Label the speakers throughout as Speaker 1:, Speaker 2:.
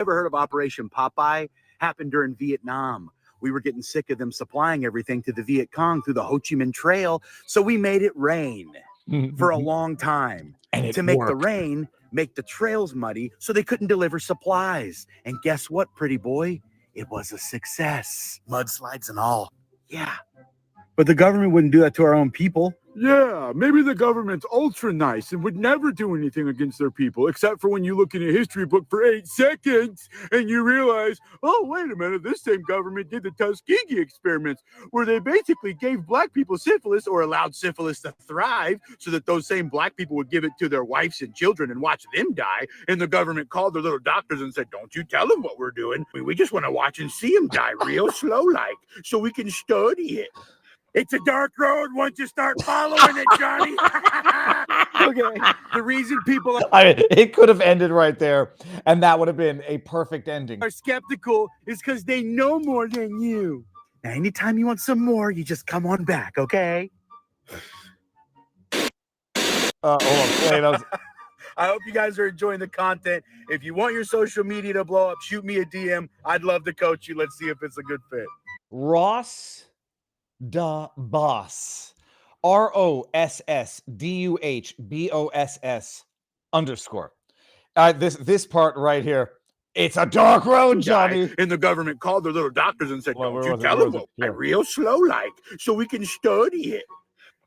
Speaker 1: Ever heard of Operation Popeye? Happened during Vietnam. We were getting sick of them supplying everything to the Viet Cong through the Ho Chi Minh Trail, so we made it rain for a long time.
Speaker 2: And
Speaker 1: to make the rain, make the trails muddy so they couldn't deliver supplies. And guess what, pretty boy? It was a success. Mudslides and all. Yeah. But the government wouldn't do that to our own people.
Speaker 3: Yeah, maybe the government's ultra nice and would never do anything against their people, except for when you look in a history book for 8 seconds and you realize, oh, wait a minute, this same government did the Tuskegee experiments, where they basically gave black people syphilis or allowed syphilis to thrive so that those same black people would give it to their wives and children and watch them die. And the government called their little doctors and said, don't you tell them what we're doing. We just want to watch and see them die real slow like so we can study it. It's a dark road once you start following it, Johnny.
Speaker 1: Okay. The reason people
Speaker 2: it could have ended right there, and that would have been a perfect ending.
Speaker 1: are skeptical is because they know more than you. Now, anytime you want some more, you just come on back, okay?
Speaker 2: Hold on. Wait, that was...
Speaker 1: I hope you guys are enjoying the content. If you want your social media to blow up, shoot me a DM. I'd love to coach you. Let's see if it's a good fit.
Speaker 2: Ross Da Boss. ROSSDUHBOSS_. This part right here. It's a dark road, Johnny.
Speaker 1: And the government called their little doctors and said,
Speaker 2: Well,
Speaker 1: don't
Speaker 2: where
Speaker 1: you
Speaker 2: was it?
Speaker 1: tell
Speaker 2: Where
Speaker 1: them
Speaker 2: was it?
Speaker 1: what
Speaker 2: Here.
Speaker 1: real slow like so we can study it.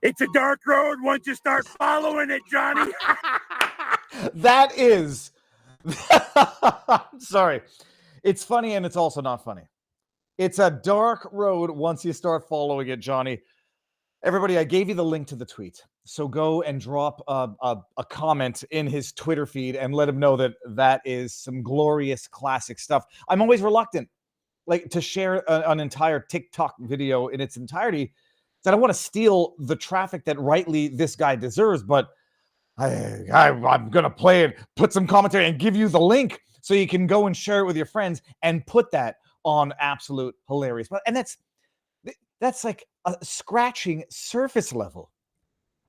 Speaker 1: It's a dark road once you start following it, Johnny.
Speaker 2: That is... Sorry. It's funny and it's also not funny. It's a dark road once you start following it, Johnny. Everybody, I gave you the link to the tweet. So go and drop a comment in his Twitter feed and let him know that that is some glorious classic stuff. I'm always reluctant to share an entire TikTok video in its entirety. I don't want to steal the traffic that rightly this guy deserves, but I'm going to play it, put some commentary and give you the link so you can go and share it with your friends and put that on absolute hilarious. And that's like a scratching surface level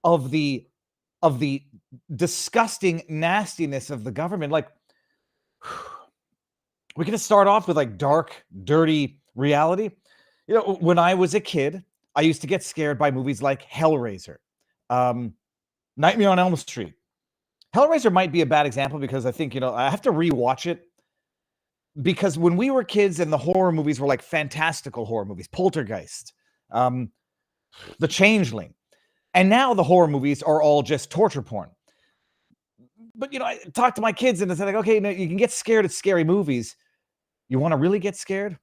Speaker 2: of the disgusting nastiness of the government. Like, we're going to start off with like dark, dirty reality. You know, when I was a kid, I used to get scared by movies like Hellraiser, Nightmare on Elm Street. Hellraiser might be a bad example because I think, I have to rewatch it. Because when we were kids and the horror movies were like fantastical horror movies, Poltergeist, The Changeling, and now the horror movies are all just torture porn. But, I talk to my kids and it's like, okay, no, you can get scared at scary movies. You want to really get scared?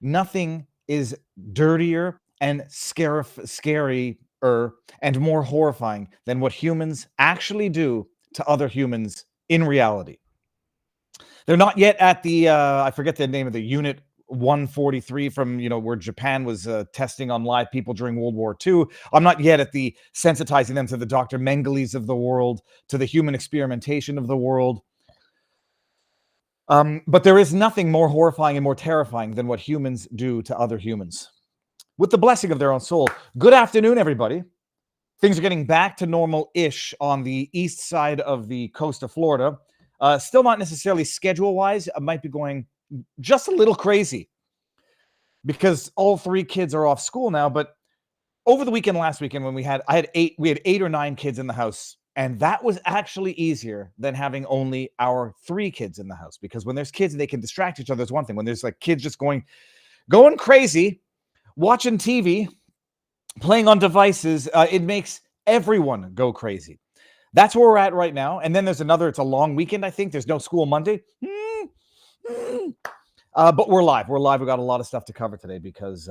Speaker 2: Nothing is dirtier and scarier and more horrifying than what humans actually do to other humans in reality. They're not yet at the, I forget the name of the Unit 143 from, where Japan was testing on live people during World War II. I'm not yet at the sensitizing them to the Dr. Mengeles of the world, to the human experimentation of the world. But there is nothing more horrifying and more terrifying than what humans do to other humans. With the blessing of their own soul. Good afternoon, everybody. Things are getting back to normal-ish on the east side of the coast of Florida. Still not necessarily schedule-wise. I might be going just a little crazy because all 3 kids are off school now. But over the weekend, last weekend, when we had 8 or 9 kids in the house, and that was actually easier than having only our 3 kids in the house. Because when there's kids and they can distract each other, is one thing. When there's like kids just going crazy, watching TV, playing on devices, it makes everyone go crazy. That's where we're at right now. And then there's it's a long weekend, I think. There's no school Monday. But we're live. We're live. We got a lot of stuff to cover today because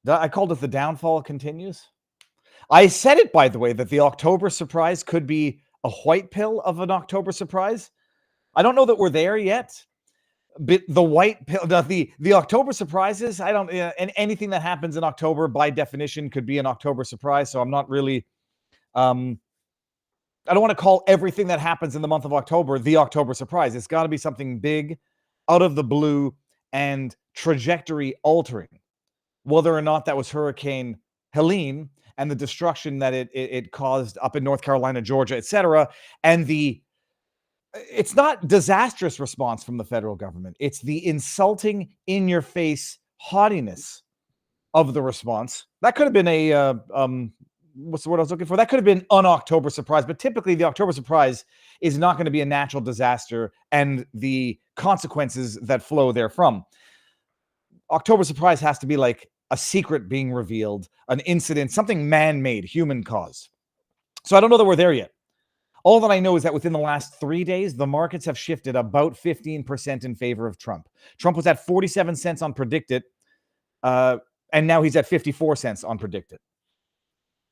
Speaker 2: I called it the downfall continues. I said it, by the way, that the October surprise could be a white pill of an October surprise. I don't know that we're there yet. But the white pill, the October surprises, and anything that happens in October by definition could be an October surprise. So I'm not really, I don't want to call everything that happens in the month of October the October surprise. It's got to be something big, out of the blue, and trajectory altering. Whether or not that was Hurricane Helene and the destruction that it caused up in North Carolina, Georgia, etc., and the it's not disastrous response from the federal government. It's the insulting, in-your-face haughtiness of the response. That could have been a what's the word I was looking for? That could have been an October surprise, but typically the October surprise is not going to be a natural disaster and the consequences that flow therefrom. October surprise has to be like a secret being revealed, an incident, something man-made, human-caused. So I don't know that we're there yet. All that I know is that within the last 3 days, the markets have shifted about 15% in favor of Trump. Trump was at 47 cents on Predicted, and now he's at 54 cents on Predicted.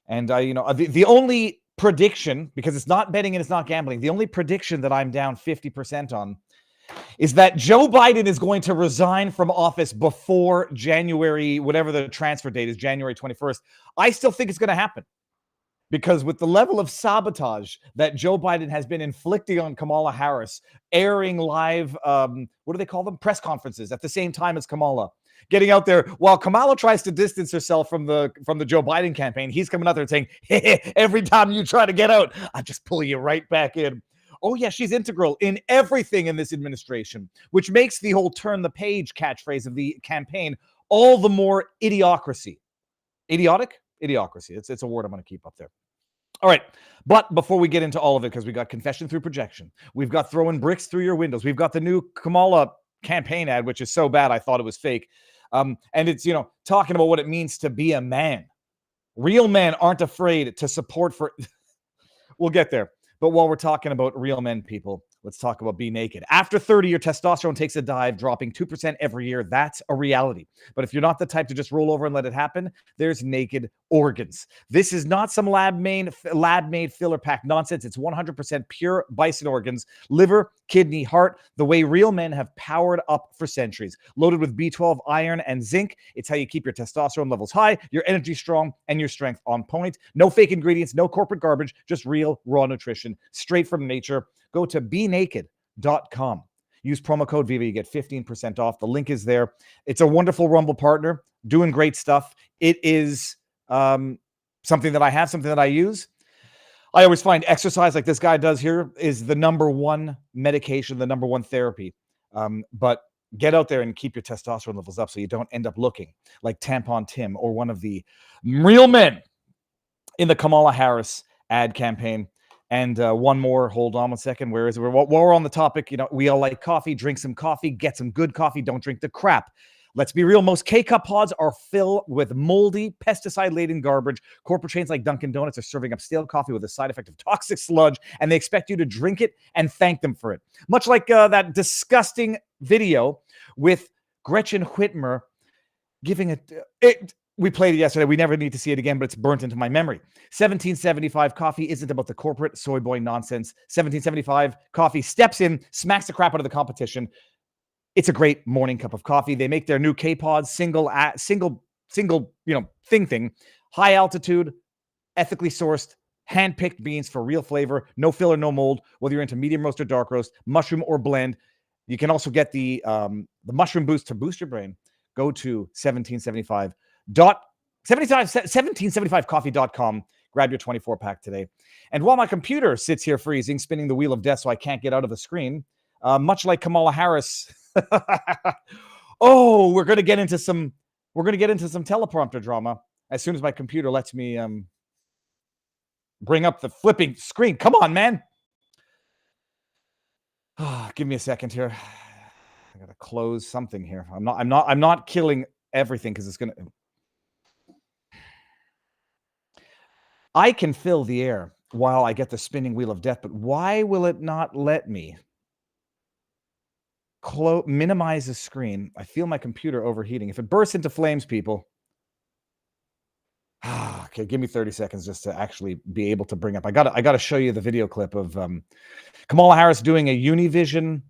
Speaker 2: And, the only prediction, because it's not betting and it's not gambling, the only prediction that I'm down 50% on is that Joe Biden is going to resign from office before January, whatever the transfer date is, January 21st. I still think it's going to happen. Because with the level of sabotage that Joe Biden has been inflicting on Kamala Harris, airing live, what do they call them? Press conferences at the same time as Kamala. Getting out there while Kamala tries to distance herself from the Joe Biden campaign, he's coming out there and saying, hey, every time you try to get out, I just pull you right back in. Oh, yeah, she's integral in everything in this administration, which makes the whole turn the page catchphrase of the campaign all the more idiocracy. Idiotic? Idiocracy. It's a word I'm going to keep up there. All right. But before we get into all of it, because we got confession through projection, we've got throwing bricks through your windows, we've got the new Kamala campaign ad, which is so bad I thought it was fake. And it's, talking about what it means to be a man. Real men aren't afraid to support for... We'll get there. But while we're talking about real men, people, let's talk about Be Naked. After 30, your testosterone takes a dive, dropping 2% every year. That's a reality. But if you're not the type to just roll over and let it happen, there's Naked Organs. This is not some lab-made filler pack nonsense. It's 100% pure bison organs, liver, kidney, heart, the way real men have powered up for centuries. Loaded with B12, iron, and zinc. It's how you keep your testosterone levels high, your energy strong, and your strength on point. No fake ingredients, no corporate garbage, just real, raw nutrition, straight from nature. Go to benaked.com. Use promo code VIVA. You get 15% off. The link is there. It's a wonderful Rumble partner doing great stuff. It is something that I have, something that I use. I always find exercise like this guy does here is the number one medication, the number one therapy. But get out there and keep your testosterone levels up so you don't end up looking like Tampon Tim or one of the real men in the Kamala Harris ad campaign. And one more, hold on one second. Where is it? While we're on the topic, we all like coffee. Drink some coffee. Get some good coffee. Don't drink the crap. Let's be real. Most K-Cup pods are filled with moldy, pesticide-laden garbage. Corporate chains like Dunkin' Donuts are serving up stale coffee with a side effect of toxic sludge, and they expect you to drink it and thank them for it. Much like that disgusting video with Gretchen Whitmer giving it. We played it yesterday. We never need to see it again, but it's burnt into my memory. 1775 coffee isn't about the corporate soy boy nonsense. 1775 coffee steps in, smacks the crap out of the competition. It's a great morning cup of coffee. They make their new K-Pods single, thing. High altitude, ethically sourced, hand-picked beans for real flavor. No filler, no mold. Whether you're into medium roast or dark roast, mushroom or blend. You can also get the mushroom boost to boost your brain. Go to 1775coffee.com. Grab your 24-pack today. And while my computer sits here freezing, spinning the wheel of death so I can't get out of the screen, much like Kamala Harris. We're going to get into some teleprompter drama as soon as my computer lets me bring up the flipping screen. Come on, man. Give me a second here. I got to close something here. I'm not killing everything because it's going to. I can fill the air while I get the spinning wheel of death, but why will it not let me minimize the screen? I feel my computer overheating. If it bursts into flames, people. Okay, give me 30 seconds just to actually be able to bring up. I got to show you the video clip of Kamala Harris doing a Univision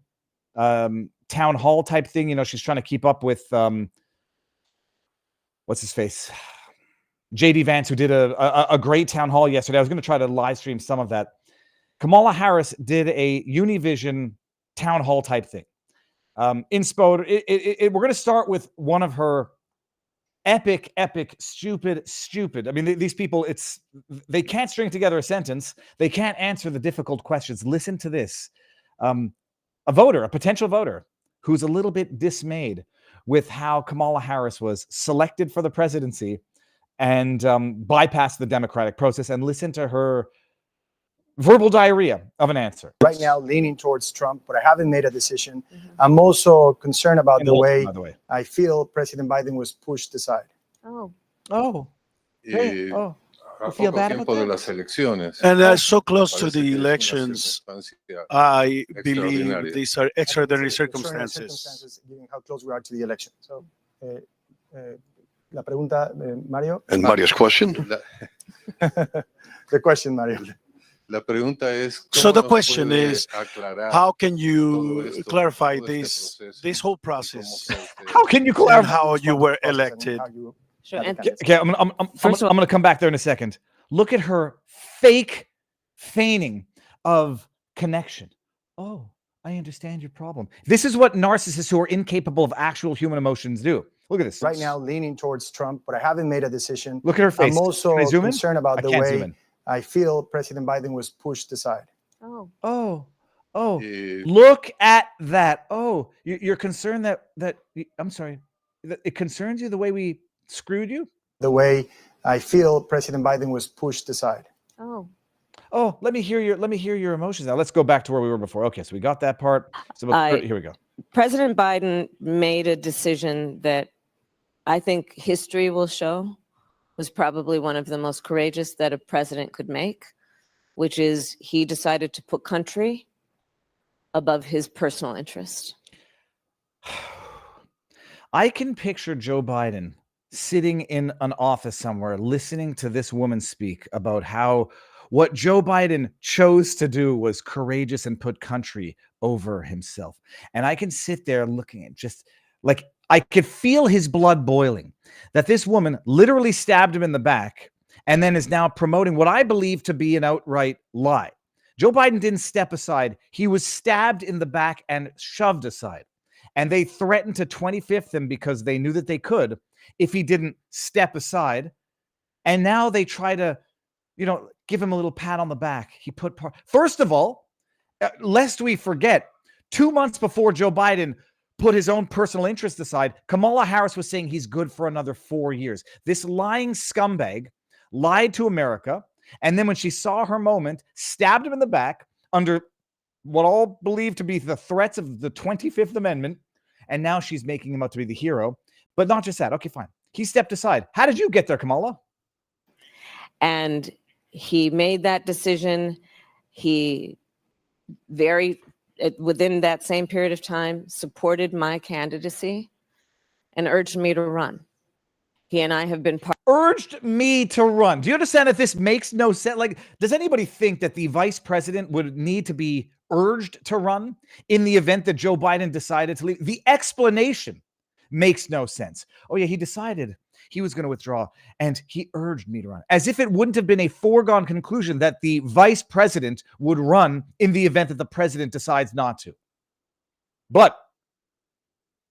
Speaker 2: town hall type thing. She's trying to keep up with what's his face? JD Vance, who did a great town hall yesterday. I was going to try to live stream some of that. Kamala Harris did a Univision town hall type thing. Inspo. We're going to start with one of her epic, stupid. I mean, these people, they can't string together a sentence. They can't answer the difficult questions. Listen to this. a voter, a potential voter, who's a little bit dismayed with how Kamala Harris was selected for the presidency and bypassed the democratic process, and listen to her verbal diarrhea of an answer.
Speaker 4: Right now, leaning towards Trump, but I haven't made a decision. I'm also concerned about the way I feel President Biden was pushed aside.
Speaker 2: Oh. Hey, oh.
Speaker 5: A
Speaker 2: feel
Speaker 5: poco
Speaker 2: bad
Speaker 5: tiempo
Speaker 2: about
Speaker 5: de
Speaker 2: that?
Speaker 5: las elecciones,
Speaker 6: And so close to
Speaker 5: parece
Speaker 6: the
Speaker 5: que es una
Speaker 6: elections,
Speaker 5: circunstancia
Speaker 6: I believe
Speaker 5: extraordinaria.
Speaker 6: these are extraordinary
Speaker 4: Extraordinary
Speaker 6: circumstances.
Speaker 4: given how close we are to the election. So, la pregunta, Mario.
Speaker 7: And Mario's question?
Speaker 4: The question, Mario.
Speaker 5: La pregunta es,
Speaker 6: So
Speaker 5: ¿cómo
Speaker 6: the
Speaker 5: nos
Speaker 6: question
Speaker 5: puede
Speaker 6: is,
Speaker 5: aclarar
Speaker 6: how can
Speaker 5: todo
Speaker 6: you
Speaker 5: esto,
Speaker 6: clarify
Speaker 5: todo este
Speaker 6: this
Speaker 5: proceso
Speaker 6: whole
Speaker 5: y cómo
Speaker 6: process
Speaker 5: fue usted-
Speaker 2: How can you
Speaker 6: and
Speaker 2: clarify?
Speaker 6: how you were
Speaker 4: Process and
Speaker 6: elected?
Speaker 4: how you
Speaker 8: Sure.
Speaker 4: got the
Speaker 8: And
Speaker 4: candidacy.
Speaker 2: Okay, I'm going to come back there in a second. Look at her fake feigning of connection. Oh, I understand your problem. This is what narcissists who are incapable of actual human emotions do. Look at this.
Speaker 4: Right now, leaning towards Trump, but I haven't made a decision.
Speaker 2: Look at her face.
Speaker 4: I'm also
Speaker 2: Can I zoom in?
Speaker 4: concerned
Speaker 2: I
Speaker 4: about the
Speaker 2: can't zoom
Speaker 4: way
Speaker 2: in.
Speaker 4: I feel President Biden was pushed aside.
Speaker 2: Oh.
Speaker 5: Eh,
Speaker 2: Look at that. Oh, you're concerned that I'm sorry. That it concerns you the way we screwed you?
Speaker 4: The way I feel President Biden was pushed aside.
Speaker 2: Oh, let me hear your emotions now. Let's go back to where we were before. Okay, so we got that part. So here we go.
Speaker 8: President Biden made a decision that I think history will show was probably one of the most courageous that a president could make, which is he decided to put country above his personal interest.
Speaker 2: I can picture Joe Biden sitting in an office somewhere listening to this woman speak about how what Joe Biden chose to do was courageous and put country over himself. And I can sit there looking at just like I could feel his blood boiling that this woman literally stabbed him in the back and then is now promoting what I believe to be an outright lie. Joe Biden didn't step aside. He was stabbed in the back and shoved aside. And they threatened to 25th him because they knew that they could if he didn't step aside. And now they try to, give him a little pat on the back. He put first of all, lest we forget, 2 months before Joe Biden put his own personal interest aside, Kamala Harris was saying he's good for another 4 years. This lying scumbag lied to America. And then when she saw her moment, stabbed him in the back under what all believed to be the threats of the 25th Amendment. And now she's making him out to be the hero. But not just that. Okay, fine. He stepped aside. How did you get there, Kamala?
Speaker 8: And he made that decision. He within that same period of time, supported my candidacy and urged me to run. He and I have been
Speaker 2: urged me to run. Do you understand that this makes no sense? Like, does anybody think that the vice president would need to be urged to run in the event that Joe Biden decided to leave? The explanation makes no sense. Oh yeah, he decided he was going to withdraw and he urged me to run. As if it wouldn't have been a foregone conclusion that the vice president would run in the event that the president decides not to. But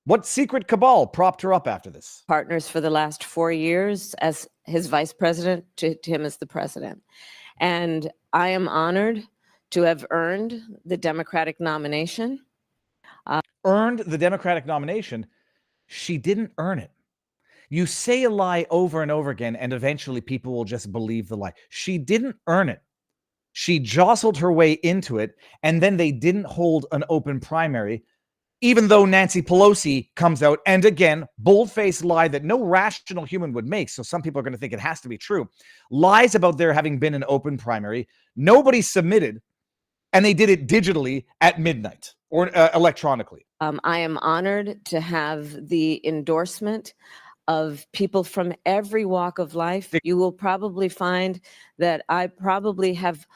Speaker 2: what secret cabal propped her up after this?
Speaker 8: partners for the last 4 years as his vice president to him as the president. And I am honored to have earned the Democratic nomination.
Speaker 2: Earned the Democratic nomination. She didn't earn it. You say a lie over and over again, and eventually people will just believe the lie. She didn't earn it. She jostled her way into it, and then they didn't hold an open primary, even though Nancy Pelosi comes out and again, bold-faced lie that no rational human would make. So some people are going to think it has to be true. Lies about there having been an open primary. Nobody submitted, and they did it digitally at midnight or electronically.
Speaker 8: I am honored to have the endorsement of people from every walk of life. You will probably find that I probably have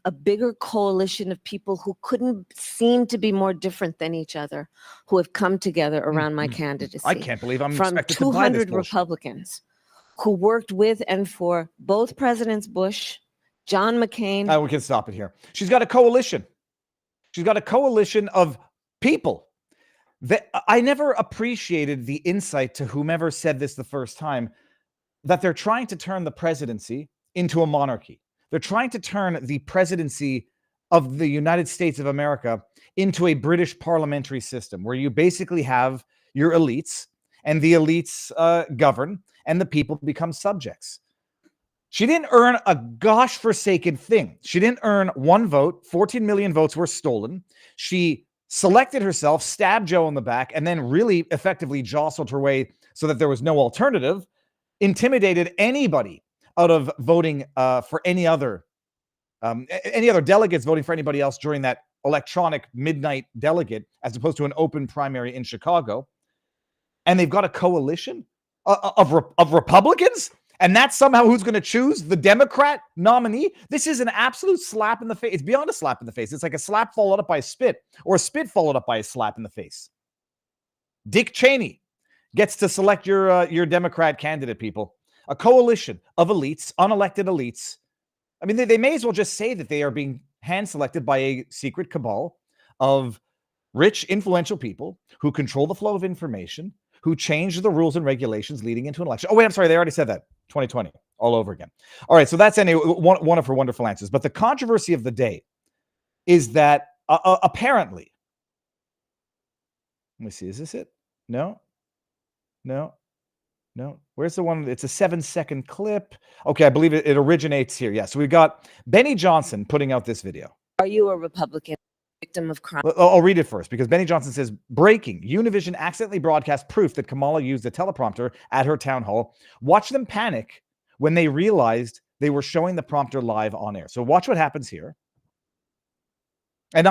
Speaker 8: a bigger coalition of people who couldn't seem to be more different than each other, who have come together around my candidacy.
Speaker 2: I can't believe I'm
Speaker 8: from
Speaker 2: expected to buy this
Speaker 8: 200
Speaker 2: bullshit.
Speaker 8: Republicans who worked with and for both Presidents Bush, John McCain.
Speaker 2: We can stop it here. She's got a coalition. She's got a coalition of people. That I never appreciated the insight to whomever said this the first time, that they're trying to turn the presidency into a monarchy. They're trying to turn the presidency of the United States of America into a British parliamentary system where you basically have your elites, and the elites govern, and the people become subjects. She didn't earn a gosh forsaken thing. She didn't earn one vote. 14 million votes were stolen. She selected herself, stabbed Joe in the back, and then really effectively jostled her way so that there was no alternative, intimidated anybody out of voting for any other delegates voting for anybody else during that electronic midnight delegate, as opposed to an open primary in Chicago. And they've got a coalition of Republicans, and that's somehow who's going to choose the Democrat nominee. This is an absolute slap in the face. It's beyond a slap in the face. It's like a slap followed up by a spit, or a spit followed up by a slap in the face. Dick Cheney gets to select your Democrat candidate, people. A coalition of elites, unelected elites. I mean, they may as well just say that they are being hand-selected by a secret cabal of rich, influential people who control the flow of information, who change the rules and regulations leading into an election. Oh, wait, I'm sorry. They already said that. 2020, all over again. All right, so that's one of her wonderful answers. But the controversy of the day is that apparently, let me see, is this it? No. Where's the one? It's a 7-second clip. Okay, I believe it originates here. Yeah, so we've got Benny Johnson putting out this video.
Speaker 8: Are you a Republican? Victim of crime.
Speaker 2: I'll read it first because Benny Johnson says, breaking, Univision accidentally broadcast proof that Kamala used a teleprompter at her town hall. Watch them panic when they realized they were showing the prompter live on air. So watch what happens here. And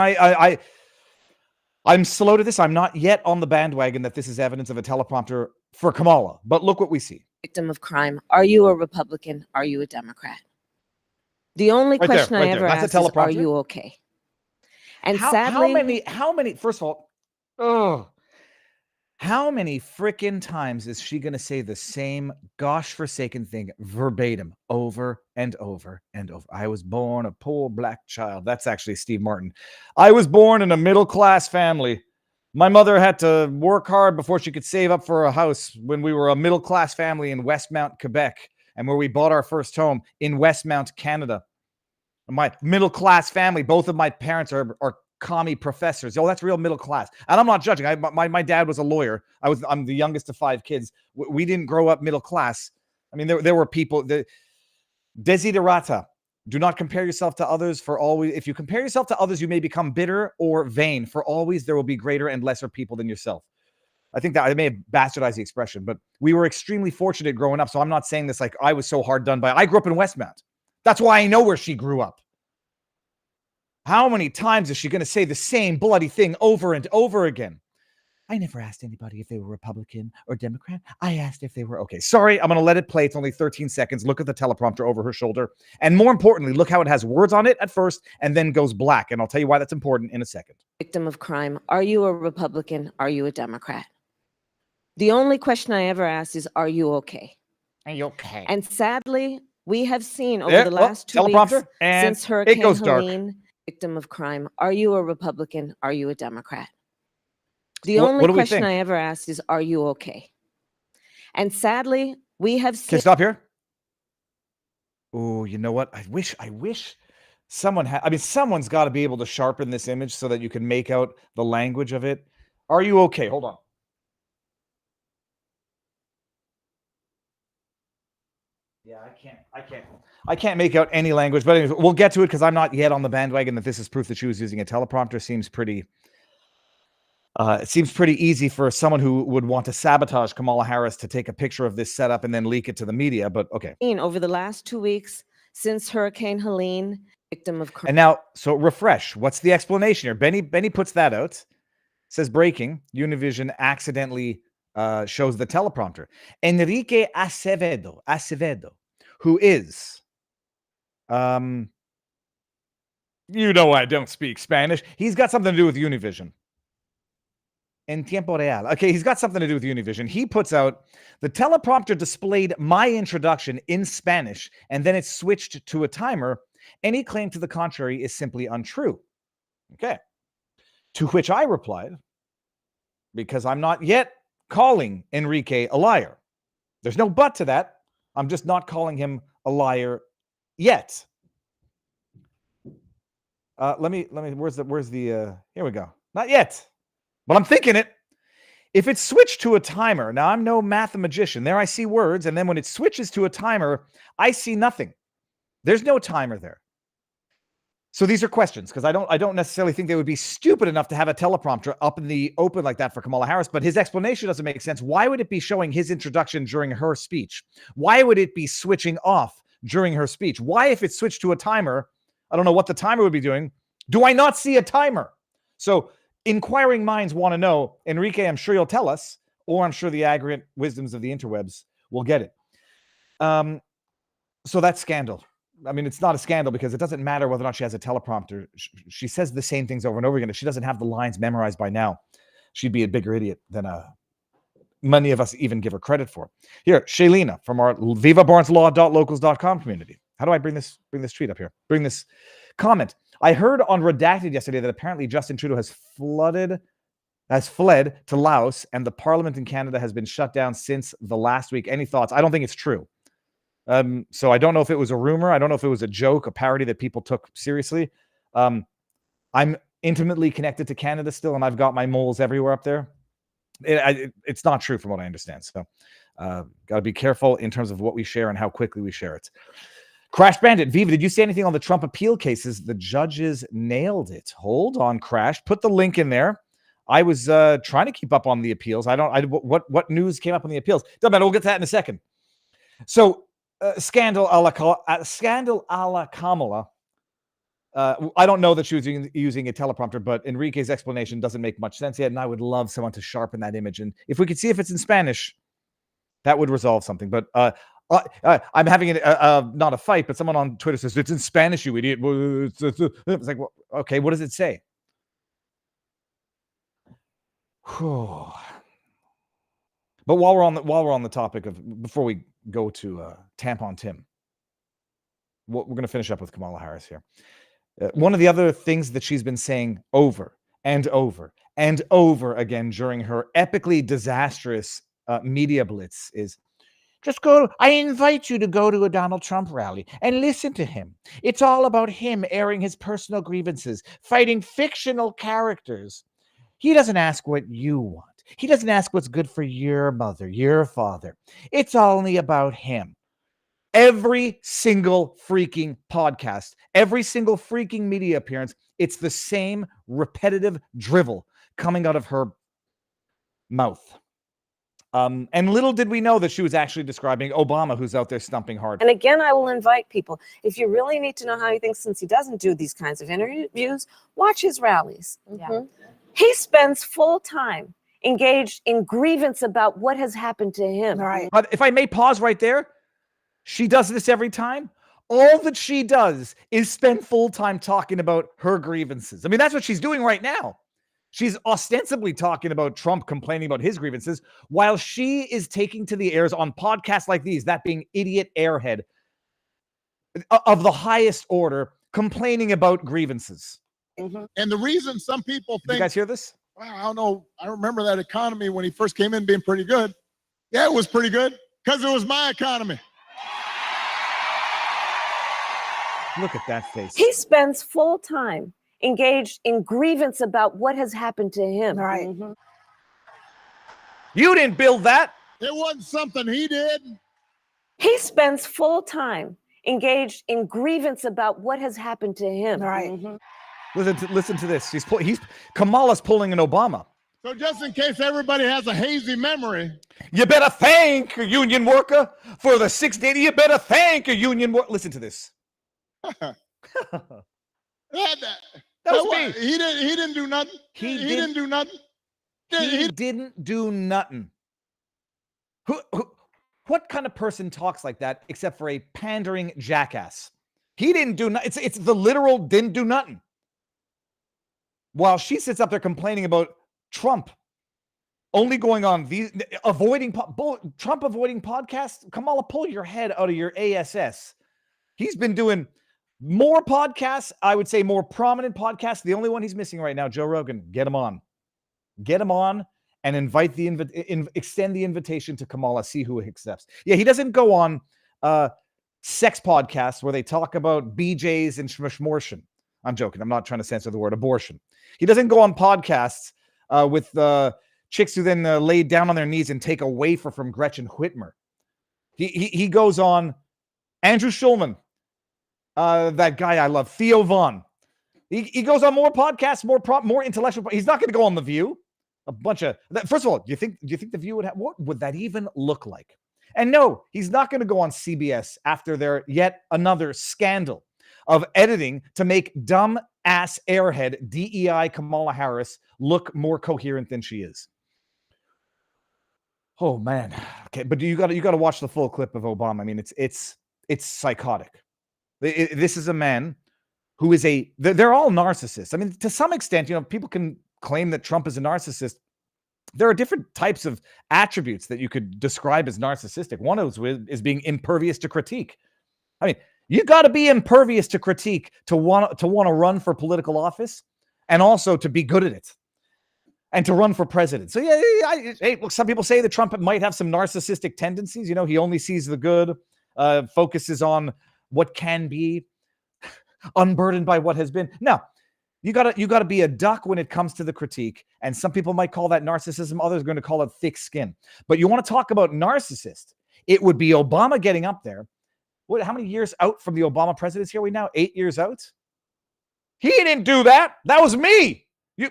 Speaker 2: I'm slow to this. I'm not yet on the bandwagon that this is evidence of a teleprompter for Kamala, but look what we see.
Speaker 8: Victim of crime. Are you a Republican? Are you a Democrat? The only question I ever ask is, are you okay? And sadly,
Speaker 2: how many, first of all, how many freaking times is she going to say the same gosh forsaken thing verbatim over and over and over? I was born a poor black child. That's actually Steve Martin. I was born in a middle-class family. My mother had to work hard before she could save up for a house when we were a middle-class family in Westmount, Quebec, and where we bought our first home in Westmount, Canada. My middle-class family, both of my parents are commie professors. Oh, that's real middle class. And I'm not judging. My dad was a lawyer. I'm the youngest of 5 kids. We didn't grow up middle class. I mean, there were people. Desiderata. Do not compare yourself to others, for always. If you compare yourself to others, you may become bitter or vain. For always, there will be greater and lesser people than yourself. I think that I may have bastardized the expression, but we were extremely fortunate growing up. So I'm not saying this like I was so hard done by. I grew up in Westmount. That's why I know where she grew up. How many times is she going to say the same bloody thing over and over again? I never asked anybody if they were Republican or Democrat. I asked if they were okay. Sorry, I'm going to let it play. It's only 13 seconds. Look at the teleprompter over her shoulder. And more importantly, look how it has words on it at first and then goes black. And I'll tell you why that's important in a second.
Speaker 8: Victim of crime. Are you a Republican? Are you a Democrat? The only question I ever ask is, are you okay?
Speaker 2: Are you okay?
Speaker 8: And sadly, we have seen over the last 2 weeks since Hurricane Helene, victim of crime. Are you a Republican? Are you a Democrat? The only question I ever ask is, are you okay? And sadly, we have seen.
Speaker 2: Okay, stop here. Oh, you know what? I wish someone had. I mean, someone's got to be able to sharpen this image so that you can make out the language of it. Are you okay? Hold on. Yeah, I can't make out any language, but anyways, we'll get to it because I'm not yet on the bandwagon that this is proof that she was using a teleprompter. It seems pretty easy for someone who would want to sabotage Kamala Harris to take a picture of this setup and then leak it to the media, but okay.
Speaker 8: Over the last 2 weeks since Hurricane Helene, victim of crime.
Speaker 2: And now, so refresh. What's the explanation here? Benny puts that out. Says breaking. Univision accidentally shows the teleprompter. Enrique Acevedo, who is, you know, I don't speak Spanish. He's got something to do with Univision. En tiempo real. Okay, he's got something to do with Univision. He puts out, the teleprompter displayed my introduction in Spanish, and then it switched to a timer. Any claim to the contrary is simply untrue. Okay. To which I replied, because I'm not yet calling Enrique a liar. There's no but to that. I'm just not calling him a liar yet. Let me, where's the, here we go. Not yet, but I'm thinking it. If it's switched to a timer, now I'm no mathematician. There I see words, and then when it switches to a timer, I see nothing. There's no timer there. So these are questions, because I don't necessarily think they would be stupid enough to have a teleprompter up in the open like that for Kamala Harris, but his explanation doesn't make sense. Why would it be showing his introduction during her speech? Why would it be switching off during her speech? Why, if it's switched to a timer, I don't know what the timer would be doing, do I not see a timer? So inquiring minds want to know. Enrique, I'm sure you'll tell us, or I'm sure the aggregate wisdoms of the interwebs will get it. So that's scandal. I mean, it's not a scandal because it doesn't matter whether or not she has a teleprompter. She says the same things over and over again. If she doesn't have the lines memorized by now, she'd be a bigger idiot than many of us even give her credit for. Here, Shailena from our vivabarneslaw.locals.com community. How do I bring this tweet up here? Bring this comment. I heard on Redacted yesterday that apparently Justin Trudeau has fled to Laos and the parliament in Canada has been shut down since the last week. Any thoughts? I don't think it's true. So I don't know if it was a rumor. I don't know if it was a joke, a parody that people took seriously. I'm intimately connected to Canada still, and I've got my moles everywhere up there. It's not true from what I understand. So got to be careful in terms of what we share and how quickly we share it. Crash Bandit, Viva, did you say anything on the Trump appeal cases? The judges nailed it. Hold on, Crash. Put the link in there. I was trying to keep up on the appeals. What news came up on the appeals? Doesn't matter. We'll get to that in a second. So. Scandal a la Kamala. I don't know that she was using a teleprompter, but Enrique's explanation doesn't make much sense yet, and I would love someone to sharpen that image. And if we could see if it's in Spanish, that would resolve something. But I'm having not a fight, but someone on Twitter says, it's in Spanish, you idiot. It's like, well, okay, what does it say? But while we're on the topic of, before we go to Tampon Tim, we're going to finish up with Kamala Harris here. One of the other things that she's been saying over and over and over again during her epically disastrous media blitz is, just go. I invite you to go to a Donald Trump rally and listen to him. It's all about him airing his personal grievances, fighting fictional characters. He doesn't ask what you want. He doesn't ask what's good for your mother, your father. It's only about him. Every single freaking podcast, every single freaking media appearance, it's the same repetitive drivel coming out of her mouth. And little did we know that she was actually describing Obama, who's out there stumping hard.
Speaker 8: And again, I will invite people, if you really need to know how he thinks, since he doesn't do these kinds of interviews, watch his rallies.
Speaker 7: Yeah.
Speaker 8: He spends full time engaged in grievance about what has happened to him.
Speaker 7: Right.
Speaker 2: But if I may pause right there, she does this every time. All that she does is spend full time talking about her grievances. I mean, that's what she's doing right now. She's ostensibly talking about Trump complaining about his grievances while she is taking to the airs on podcasts like these, that being Idiot Airhead of the highest order, complaining about grievances.
Speaker 7: Mm-hmm.
Speaker 9: And the reason some people
Speaker 2: Did you
Speaker 9: think,
Speaker 2: guys hear this?
Speaker 9: wow, I don't know, I remember that economy when he first came in being pretty good. Yeah, it was pretty good because it was my economy.
Speaker 2: Look at that face.
Speaker 8: He spends full time engaged in grievance about what has happened to him.
Speaker 7: Right.
Speaker 8: Mm-hmm.
Speaker 2: You didn't build that.
Speaker 9: It wasn't something he did.
Speaker 8: He spends full time engaged in grievance about what has happened to him.
Speaker 7: Right.
Speaker 8: Mm-hmm.
Speaker 2: Listen to this. Kamala's pulling an Obama.
Speaker 9: So just in case everybody has a hazy memory.
Speaker 2: You better thank a union worker for the 6 days. You better thank a union worker. Listen to this.
Speaker 9: That
Speaker 2: was me.
Speaker 9: He didn't do nothing. He didn't do nothing.
Speaker 2: He didn't do nothing. What kind of person talks like that except for a pandering jackass? He didn't do nothing. It's the literal didn't do nothing. While she sits up there complaining about Trump only going on these Trump avoiding podcasts. Kamala, pull your head out of your ASS. He's been doing more podcasts, I would say more prominent podcasts. The only one he's missing right now, Joe Rogan. Get him on. Get him on and extend the invitation to Kamala, see who accepts. Yeah, he doesn't go on sex podcasts where they talk about BJs and schmortion. I'm joking. I'm not trying to censor the word abortion. He doesn't go on podcasts with chicks who then lay down on their knees and take a wafer from Gretchen Whitmer. He goes on Andrew Schulman, that guy I love, Theo Vaughn. He goes on more podcasts, more intellectual. He's not going to go on The View. A bunch of first of all, do you think The View would have, what would that even look like? And no, he's not going to go on CBS after their yet another scandal of editing to make dumb ass airhead DEI Kamala Harris look more coherent than she is. Oh man. Okay, but you got to watch the full clip of Obama. I mean, it's psychotic. This is a man who is they're all narcissists. I mean, to some extent, people can claim that Trump is a narcissist. There are different types of attributes that you could describe as narcissistic. One of those is being impervious to critique. I mean, you got to be impervious to critique to want to run for political office, and also to be good at it, and to run for president. So hey, look, some people say that Trump might have some narcissistic tendencies. He only sees the good, focuses on what can be, unburdened by what has been. No. You gotta be a duck when it comes to the critique. And some people might call that narcissism. Others are going to call it thick skin. But you want to talk about narcissist, it would be Obama getting up there. How many years out from the Obama presidency are we now? 8 years out? He didn't do that. That was me. You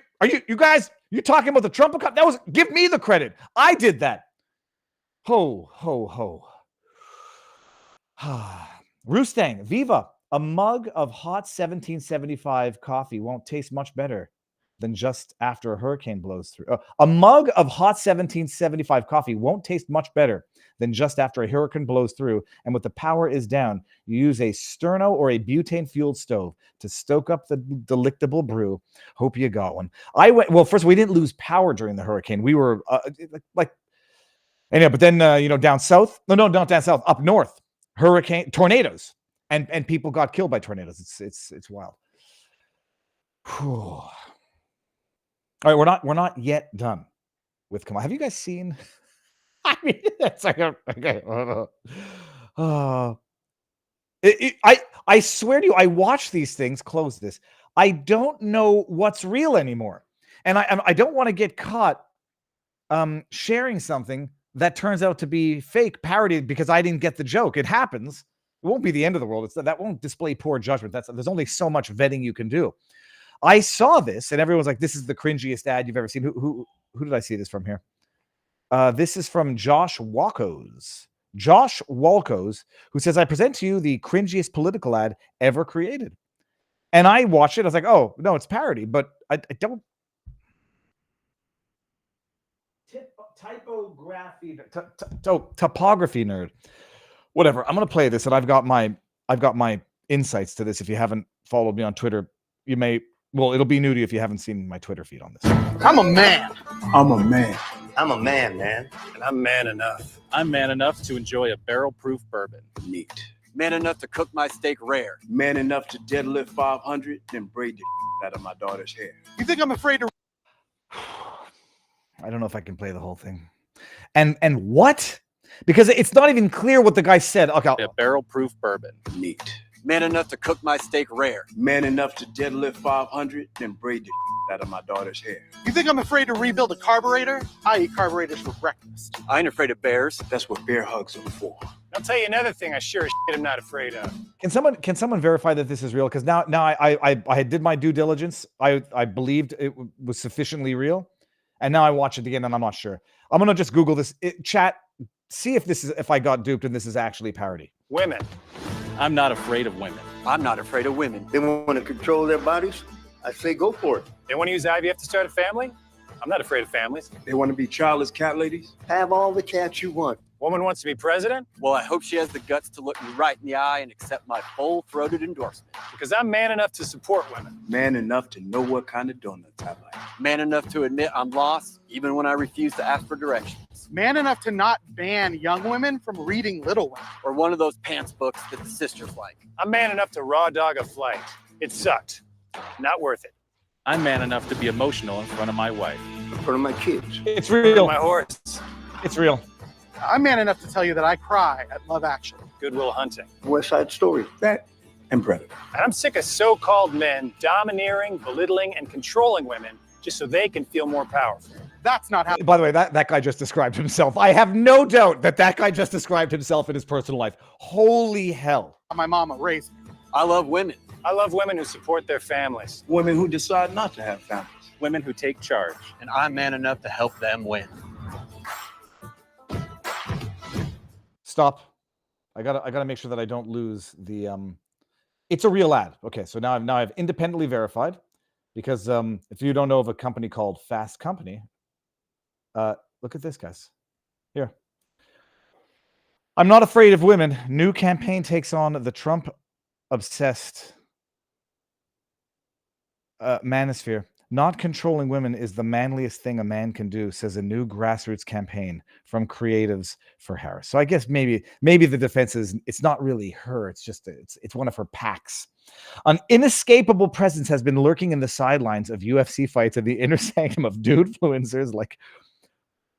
Speaker 2: guys, you talking about the Trump account? Give me the credit. I did that. Ho, ho, ho. Rustang, Viva. A mug of hot 1775 coffee won't taste much better than just after a hurricane blows through. A mug of hot 1775 coffee won't taste much better than just after a hurricane blows through. And when the power is down, you use a sterno or a butane-fueled stove to stoke up the delectable brew. Hope you got one. First, we didn't lose power during the hurricane. We were anyway, but then, down south. No, not down south, up north. Tornadoes. And people got killed by tornadoes. It's wild. Whew. All right, we're not yet done with Kamala. Have you guys seen? I mean, it's like okay. I swear to you, I watch these things. Close this. I don't know what's real anymore, and I don't want to get caught sharing something that turns out to be fake, parodied because I didn't get the joke. It happens. It won't be the end of the world. That won't display poor judgment. There's only so much vetting you can do. I saw this, and everyone's like, "This is the cringiest ad you've ever seen." Who did I see this from here? This is from Josh Walkos. Josh Walkos, who says, "I present to you the cringiest political ad ever created." And I watched it. I was like, "Oh no, it's parody," but I don't. Topography nerd. Whatever. I'm gonna play this, and I've got my insights to this. If you haven't followed me on Twitter, you may. Well, it'll be new to you if you haven't seen my Twitter feed on this.
Speaker 6: I'm a man.
Speaker 3: I'm a man.
Speaker 7: I'm a man, man.
Speaker 6: And I'm man enough.
Speaker 10: I'm man enough to enjoy a barrel-proof bourbon.
Speaker 1: Neat. Man enough to cook my steak rare. Man enough to deadlift 500, then braid the out of my daughter's hair.
Speaker 6: You think I'm afraid to?
Speaker 2: I don't know if I can play the whole thing. And what? Because it's not even clear what the guy said. Okay,
Speaker 10: A barrel-proof bourbon.
Speaker 1: Neat. Man enough to cook my steak rare. Man enough to deadlift 500, then braid the out of my daughter's hair.
Speaker 6: You think I'm afraid to rebuild a carburetor? I eat carburetors for breakfast.
Speaker 1: I ain't afraid of bears. That's what bear hugs are for.
Speaker 6: I'll tell you another thing I sure as shit am not afraid of.
Speaker 2: Can someone verify that this is real? Because now I did my due diligence. I believed it was sufficiently real, and now I watch it again and I'm not sure. I'm gonna just Google this. Chat, see if I got duped and this is actually parody.
Speaker 6: Women.
Speaker 10: I'm not afraid of women.
Speaker 1: I'm not afraid of women.
Speaker 7: They want to control their bodies? I say go for it.
Speaker 6: They want to use IVF to start a family? I'm not afraid of families.
Speaker 1: They want to be childless cat ladies?
Speaker 7: Have all the cats you want.
Speaker 6: Woman wants to be president?
Speaker 1: Well, I hope she has the guts to look me right in the eye and accept my full-throated endorsement.
Speaker 6: Because I'm man enough to support women.
Speaker 1: Man enough to know what kind of donuts I like. Man enough to admit I'm lost, even when I refuse to ask for directions.
Speaker 11: Man enough to not ban young women from reading Little Women.
Speaker 1: Or one of those pants books that the sisters like.
Speaker 6: I'm man enough to raw dog a flight. It sucked. Not worth it.
Speaker 10: I'm man enough to be emotional in front of my wife.
Speaker 7: In front of my kids.
Speaker 2: It's real.
Speaker 6: My horse.
Speaker 2: It's real.
Speaker 11: I'm man enough to tell you that I cry at Love Actually.
Speaker 6: Goodwill Hunting.
Speaker 7: West Side Story.
Speaker 3: That
Speaker 6: and predator. And I'm sick of so-called men domineering, belittling, and controlling women just so they can feel more powerful.
Speaker 11: That's not how.
Speaker 2: By the way, that guy just described himself. I have no doubt that guy just described himself in his personal life. Holy hell.
Speaker 11: My mama raised me.
Speaker 6: I love women. I love women who support their families.
Speaker 1: Women who decide not to have families.
Speaker 10: Women who take charge.
Speaker 6: And I'm man enough to help them win.
Speaker 2: Stop. I gotta make sure that I don't lose the it's a real ad. Okay, so now I've independently verified, because if you don't know of a company called Fast Company, look at this, guys. Here. I'm not afraid of women. New campaign takes on the Trump obsessed manosphere. Not controlling women is the manliest thing a man can do, says a new grassroots campaign from Creatives for Harris. So I guess maybe the defense is it's not really her. It's just it's one of her packs. An inescapable presence has been lurking in the sidelines of UFC fights and the inner sanctum of dude-fluencers like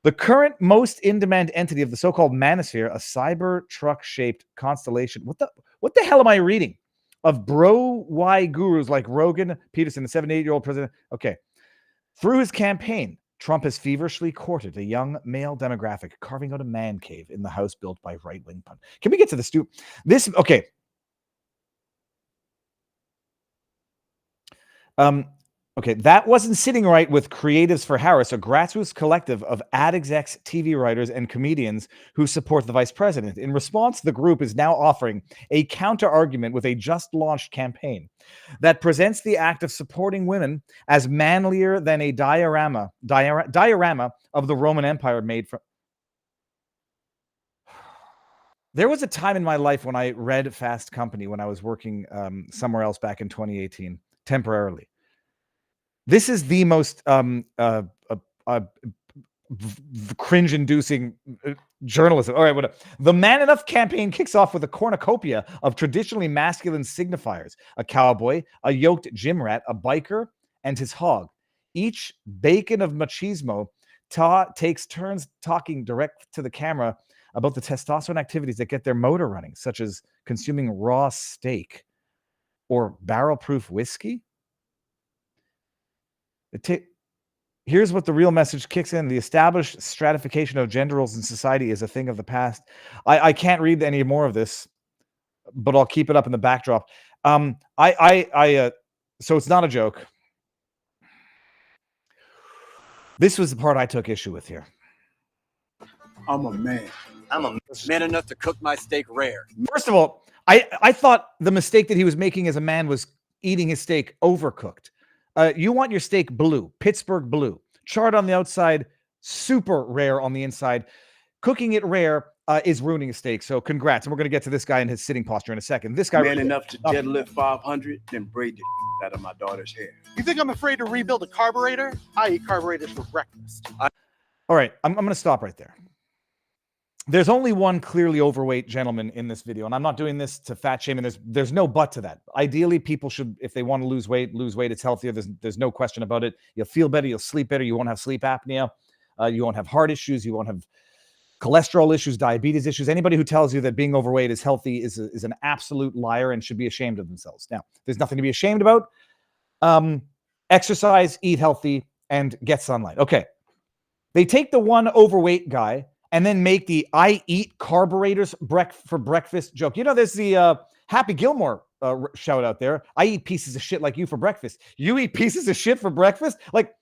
Speaker 2: the current most in-demand entity of the so-called manosphere, a cyber truck-shaped constellation. What the hell am I reading? Of bro-Y gurus like Rogan Peterson, the 78-year-old president. Okay. Through his campaign, Trump has feverishly courted a young male demographic, carving out a man cave in the house built by right-wing pun. Can we get to the okay. Okay, that wasn't sitting right with Creatives for Harris, a grassroots collective of ad execs, TV writers, and comedians who support the vice president. In response, the group is now offering a counter-argument with a just-launched campaign that presents the act of supporting women as manlier than a diorama of the Roman Empire made from... There was a time in my life when I read Fast Company when I was working somewhere else back in 2018, temporarily. This is the most cringe-inducing journalism. All right, whatever. The Man Enough campaign kicks off with a cornucopia of traditionally masculine signifiers: a cowboy, a yoked gym rat, a biker, and his hog. Each bacon of machismo takes turns talking direct to the camera about the testosterone activities that get their motor running, such as consuming raw steak or barrel-proof whiskey. Here's what the real message kicks in. The established stratification of gender roles in society is a thing of the past. I can't read any more of this, but I'll keep it up in the backdrop. So it's not a joke. This was the part I took issue with here.
Speaker 1: I'm a man.
Speaker 7: I'm a man enough to cook my steak rare.
Speaker 2: First of all, I thought the mistake that he was making as a man was eating his steak overcooked. You want your steak blue, Pittsburgh blue, charred on the outside, super rare on the inside. Cooking it rare is ruining a steak. So congrats. And we're going to get to this guy in his sitting posture in a second. This guy
Speaker 1: Man enough to deadlift 500, then braid the out of my daughter's hair.
Speaker 11: You think I'm afraid to rebuild a carburetor? I eat carburetors for breakfast.
Speaker 2: All right, I'm going to stop right there. There's only one clearly overweight gentleman in this video, and I'm not doing this to fat shame, and there's no but to that. Ideally, people should, if they want to lose weight. It's healthier. There's no question about it. You'll feel better. You'll sleep better. You won't have sleep apnea. You won't have heart issues. You won't have cholesterol issues, diabetes issues. Anybody who tells you that being overweight is healthy is an absolute liar and should be ashamed of themselves. Now, there's nothing to be ashamed about. Exercise, eat healthy, and get sunlight. Okay. They take the one overweight guy and then make the "I eat carburetors for breakfast" joke. You know, there's the Happy Gilmore shout out there. I eat pieces of shit like you for breakfast. You eat pieces of shit for breakfast? Like,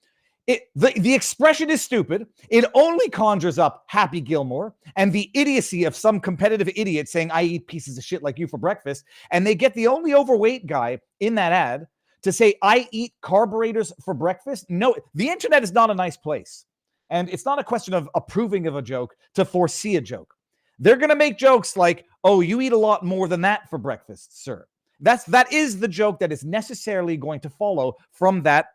Speaker 2: the expression is stupid. It only conjures up Happy Gilmore and the idiocy of some competitive idiot saying, "I eat pieces of shit like you for breakfast." And they get the only overweight guy in that ad to say, "I eat carburetors for breakfast." No, the internet is not a nice place. And it's not a question of approving of a joke to foresee a joke. They're going to make jokes like, "Oh, you eat a lot more than that for breakfast, sir." That is the joke that is necessarily going to follow from that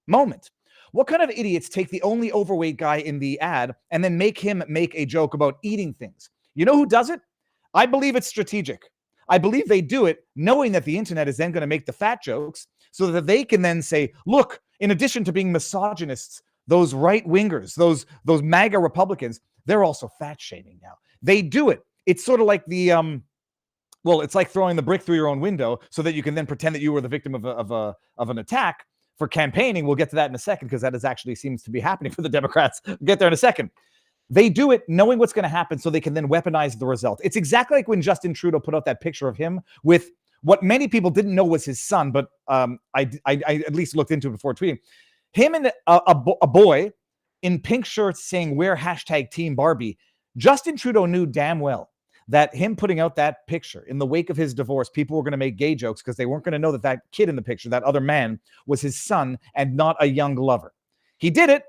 Speaker 2: moment. What kind of idiots take the only overweight guy in the ad and then make him make a joke about eating things? You know who does it? I believe it's strategic. I believe they do it knowing that the internet is then going to make the fat jokes so that they can then say, "Look, in addition to being misogynists, those right-wingers, those MAGA Republicans, they're also fat shaming now." They do it. It's sort of like the Well, it's like throwing the brick through your own window so that you can then pretend that you were the victim of an attack for campaigning. We'll get to that in a second because that actually seems to be happening for the Democrats. We'll get there in a second. They do it knowing what's going to happen so they can then weaponize the result. It's exactly like when Justin Trudeau put out that picture of him with what many people didn't know was his son, but I at least looked into it before tweeting. Him and a boy in pink shirts saying, "Wear #Team Barbie." Justin Trudeau knew damn well that him putting out that picture in the wake of his divorce, people were going to make gay jokes because they weren't going to know that that kid in the picture, that other man, was his son and not a young lover. He did it.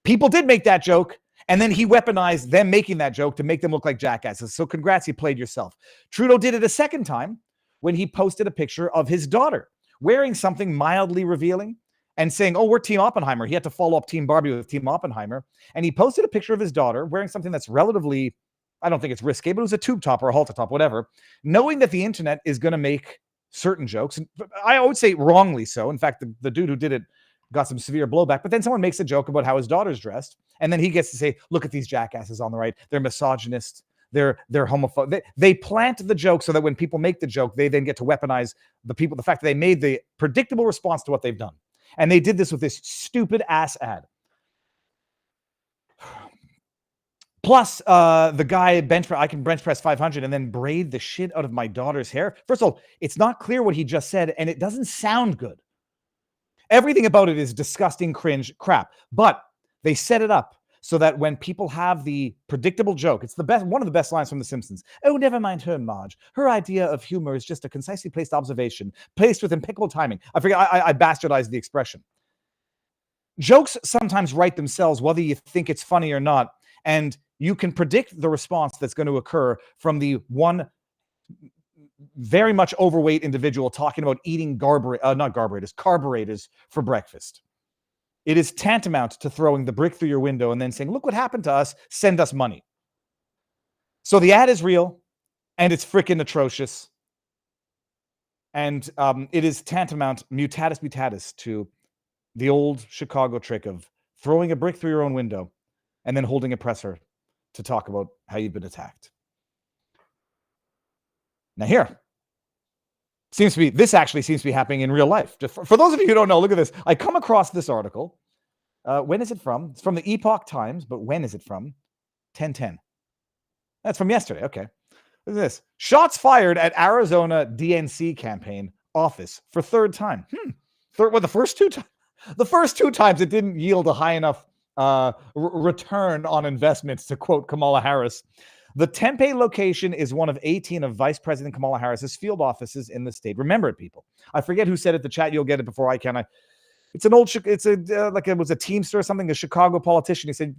Speaker 2: People did make that joke. And then he weaponized them making that joke to make them look like jackasses. So congrats, you played yourself. Trudeau did it a second time when he posted a picture of his daughter wearing something mildly revealing and saying, "Oh, we're Team Oppenheimer." He had to follow up Team Barbie with Team Oppenheimer. And he posted a picture of his daughter wearing something that's relatively, I don't think it's risque, but it was a tube top or a halter top, whatever, knowing that the internet is going to make certain jokes. And I would say wrongly so. In fact, the dude who did it got some severe blowback, but then someone makes a joke about how his daughter's dressed. And then he gets to say, "Look at these jackasses on the right. They're misogynist. They're homophobic." They plant the joke so that when people make the joke, they then get to weaponize the fact that they made the predictable response to what they've done. And they did this with this stupid ass ad. Plus, the guy I can bench press 500 and then braid the shit out of my daughter's hair. First of all, it's not clear what he just said, and it doesn't sound good. Everything about it is disgusting, cringe crap. But they set it up so that when people have the predictable joke, it's the best, one of the best lines from The Simpsons. "Oh, never mind her, Marge. Her idea of humor is just a concisely placed observation, placed with impeccable timing." I forget, I bastardized the expression. Jokes sometimes write themselves, whether you think it's funny or not. And you can predict the response that's going to occur from the one very much overweight individual talking about eating carburetors for breakfast. It is tantamount to throwing the brick through your window and then saying, "Look what happened to us, send us money." So the ad is real and it's freaking atrocious. And it is tantamount, mutatis mutatis, to the old Chicago trick of throwing a brick through your own window and then holding a presser to talk about how you've been attacked. Now here, this actually seems to be happening in real life. Just for those of you who don't know, look at this. I come across this article. When is it from? It's from the Epoch Times, but when is it from? 10/10. That's from yesterday. Okay. Look at this. Shots fired at Arizona DNC campaign office for third time. The first two times it didn't yield a high enough return on investments, to quote Kamala Harris. The Tempe location is one of 18 of Vice President Kamala Harris's field offices in the state. Remember it, people. I forget who said it. The chat, you'll get it before I can. It's like it was a Teamster or something, a Chicago politician. He said,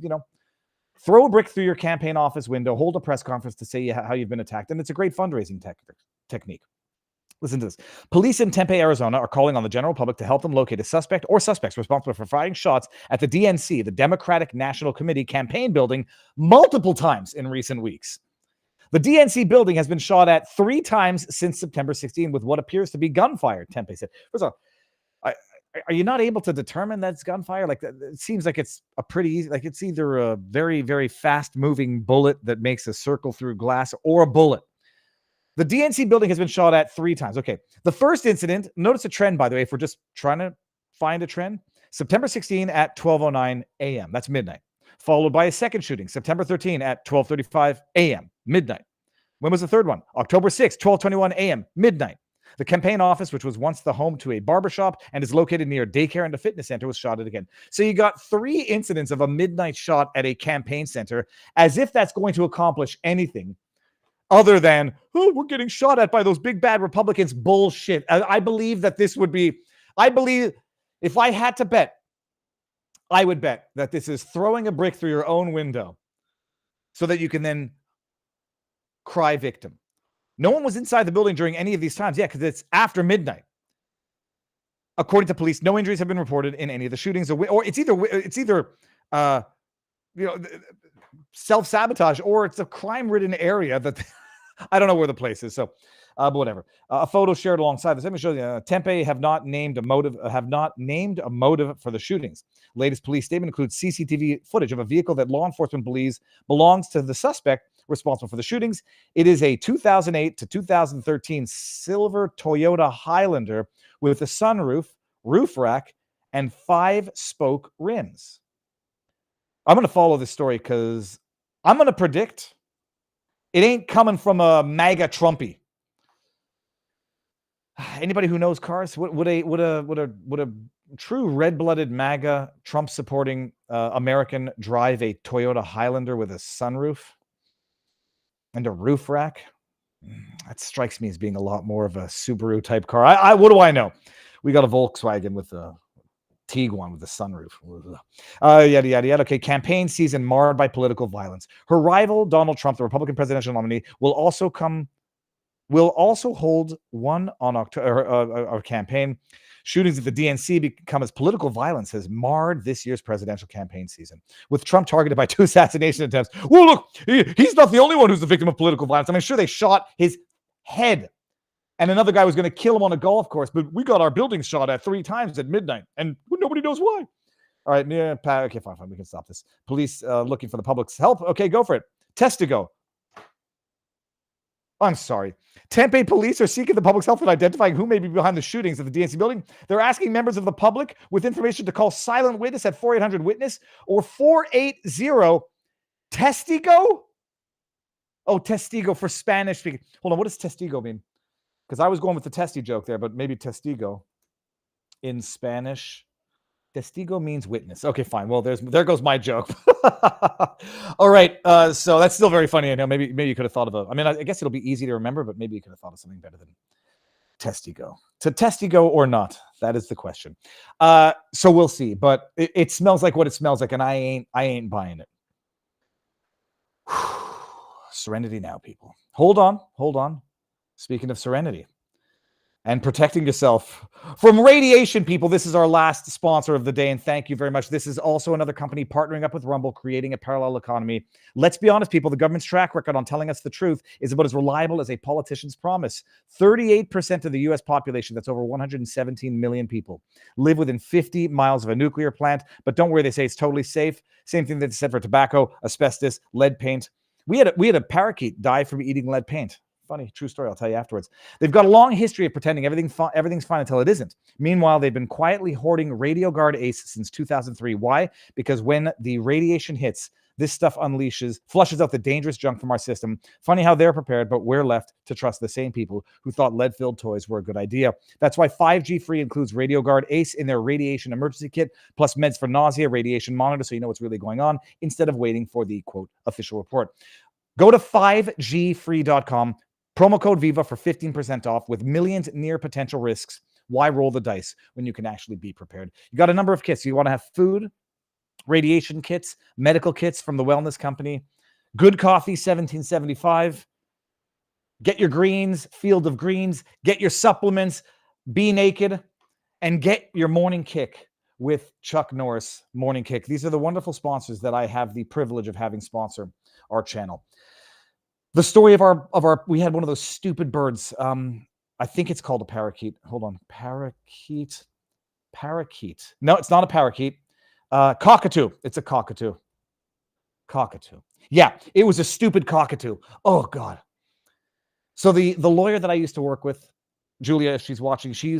Speaker 2: throw a brick through your campaign office window, hold a press conference to say how you've been attacked. And it's a great fundraising technique. Listen to this. Police in Tempe, Arizona are calling on the general public to help them locate a suspect or suspects responsible for firing shots at the DNC, the Democratic National Committee campaign building, multiple times in recent weeks. The DNC building has been shot at 3 times since September 16 with what appears to be gunfire, Tempe said. First of all, are you not able to determine that it's gunfire? Like, it seems like it's a pretty easy, like it's either a very, very fast moving bullet that makes a circle through glass or a bullet. The DNC building has been shot at 3 times. Okay. The first incident, notice a trend, by the way, if we're just trying to find a trend. September 16 at 12:09 a.m. That's midnight. Followed by a second shooting, September 13 at 12:35 a.m. midnight. When was the third one? October 6, 12:21 a.m. midnight. The campaign office, which was once the home to a barbershop and is located near a daycare and a fitness center, was shot at again. So you got 3 incidents of a midnight shot at a campaign center, as if that's going to accomplish anything other than, "Oh, we're getting shot at by those big bad Republicans." Bullshit. I believe that this would be, if I had to bet, I would bet that this is throwing a brick through your own window so that you can then cry victim. No one was inside the building during any of these times. Yeah, because it's after midnight. According to police, no injuries have been reported in any of the shootings, or it's either self-sabotage, or it's a crime-ridden area that I don't know where the place is. So, but whatever. A photo shared alongside this. Let me show you. Tempe have not named a motive for the shootings. Latest police statement includes CCTV footage of a vehicle that law enforcement believes belongs to the suspect, responsible for the shootings. It is a 2008 to 2013 silver Toyota Highlander with a sunroof, roof rack, and 5-spoke rims. I'm going to follow this story because I'm going to predict it ain't coming from a MAGA Trumpy. Anybody who knows cars, would a true red-blooded MAGA Trump-supporting American drive a Toyota Highlander with a sunroof and a roof rack? That strikes me as being a lot more of a Subaru type car. What do I know? We got a Volkswagen with a Tiguan with a sunroof. Yada, yada, yada. Okay, campaign season marred by political violence. Her rival, Donald Trump, the Republican presidential nominee, will also hold one on October campaign. Shootings at the DNC become as political violence has marred this year's presidential campaign season, with Trump targeted by 2 assassination attempts. Well, look, he's not the only one who's the victim of political violence. I mean, sure, they shot his head, and another guy was going to kill him on a golf course, but we got our building shot at 3 times at midnight, and nobody knows why. All right, yeah, okay, fine, we can stop this. Police looking for the public's help. Okay, go for it. Testigo. I'm sorry. Tempe police are seeking the public's help in identifying who may be behind the shootings at the DNC building. They're asking members of the public with information to call silent witness at 4-800-WITNESS or 480-TESTIGO. Oh, testigo for Spanish speaking. Hold on, what does testigo mean? Because I was going with the testy joke there, but maybe testigo in Spanish. Testigo means witness. Okay, fine. Well, there goes my joke. All right. So that's still very funny. I know maybe you could have thought of I guess it'll be easy to remember, but maybe you could have thought of something better than testigo. To testigo or not? That is the question. So we'll see. But it smells like what it smells like, and I ain't buying it. Serenity now, people. Hold on. Speaking of serenity and protecting yourself from radiation, people, this is our last sponsor of the day, and thank you very much. This is also another company partnering up with Rumble, creating a parallel economy. Let's be honest, people, the government's track record on telling us the truth is about as reliable as a politician's promise. 38% of the U.S. population, that's over 117 million people, live within 50 miles of a nuclear plant, but don't worry, they say it's totally safe. Same thing that they said for tobacco, asbestos, lead paint. We had a parakeet die from eating lead paint. Funny, true story. I'll tell you afterwards. They've got a long history of pretending everything's fine until it isn't. Meanwhile, they've been quietly hoarding Radio Guard Ace since 2003. Why? Because when the radiation hits, this stuff flushes out the dangerous junk from our system. Funny how they're prepared, but we're left to trust the same people who thought lead-filled toys were a good idea. That's why 5G Free includes Radio Guard Ace in their radiation emergency kit, plus meds for nausea, radiation monitor, so you know what's really going on, instead of waiting for the, quote, official report. Go to 5gfree.com. Promo code VIVA for 15% off with millions near potential risks. Why roll the dice when you can actually be prepared? You got a number of kits. You want to have food, radiation kits, medical kits from the wellness company, good coffee, 1775. Get your greens, Field of Greens. Get your supplements, Be Naked, and get your morning kick with Chuck Norris Morning Kick. These are the wonderful sponsors that I have the privilege of having sponsor our channel. The story of our we had one of those stupid birds. I think it's called a parakeet. Hold on. Parakeet. No, it's not a parakeet. Cockatoo. It's a cockatoo. Cockatoo. Yeah, it was a stupid cockatoo. Oh, God. So the lawyer that I used to work with, Julia, if she's watching, she